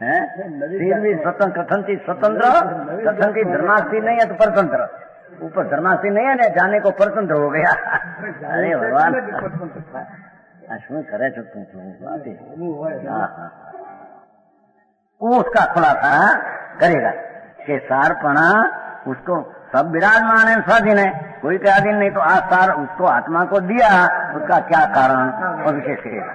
है। सीध भी स्वतंत्र कथनचित स्वतंत्र, कथनचित धर्मास्थी नहीं है तो परतंत्र, ऊपर धर्मास्थी नहीं है ना जाने को परतंत्र हो गया। अरे भगवान शू करे तो उसका खुलासा करेगा कि सारपणा उसको सब विराजमान है, स्वाधीन है, कोई के अधीन नहीं। तो आज सार उसको आत्मा को दिया, उसका क्या कारण और विशेष करेगा।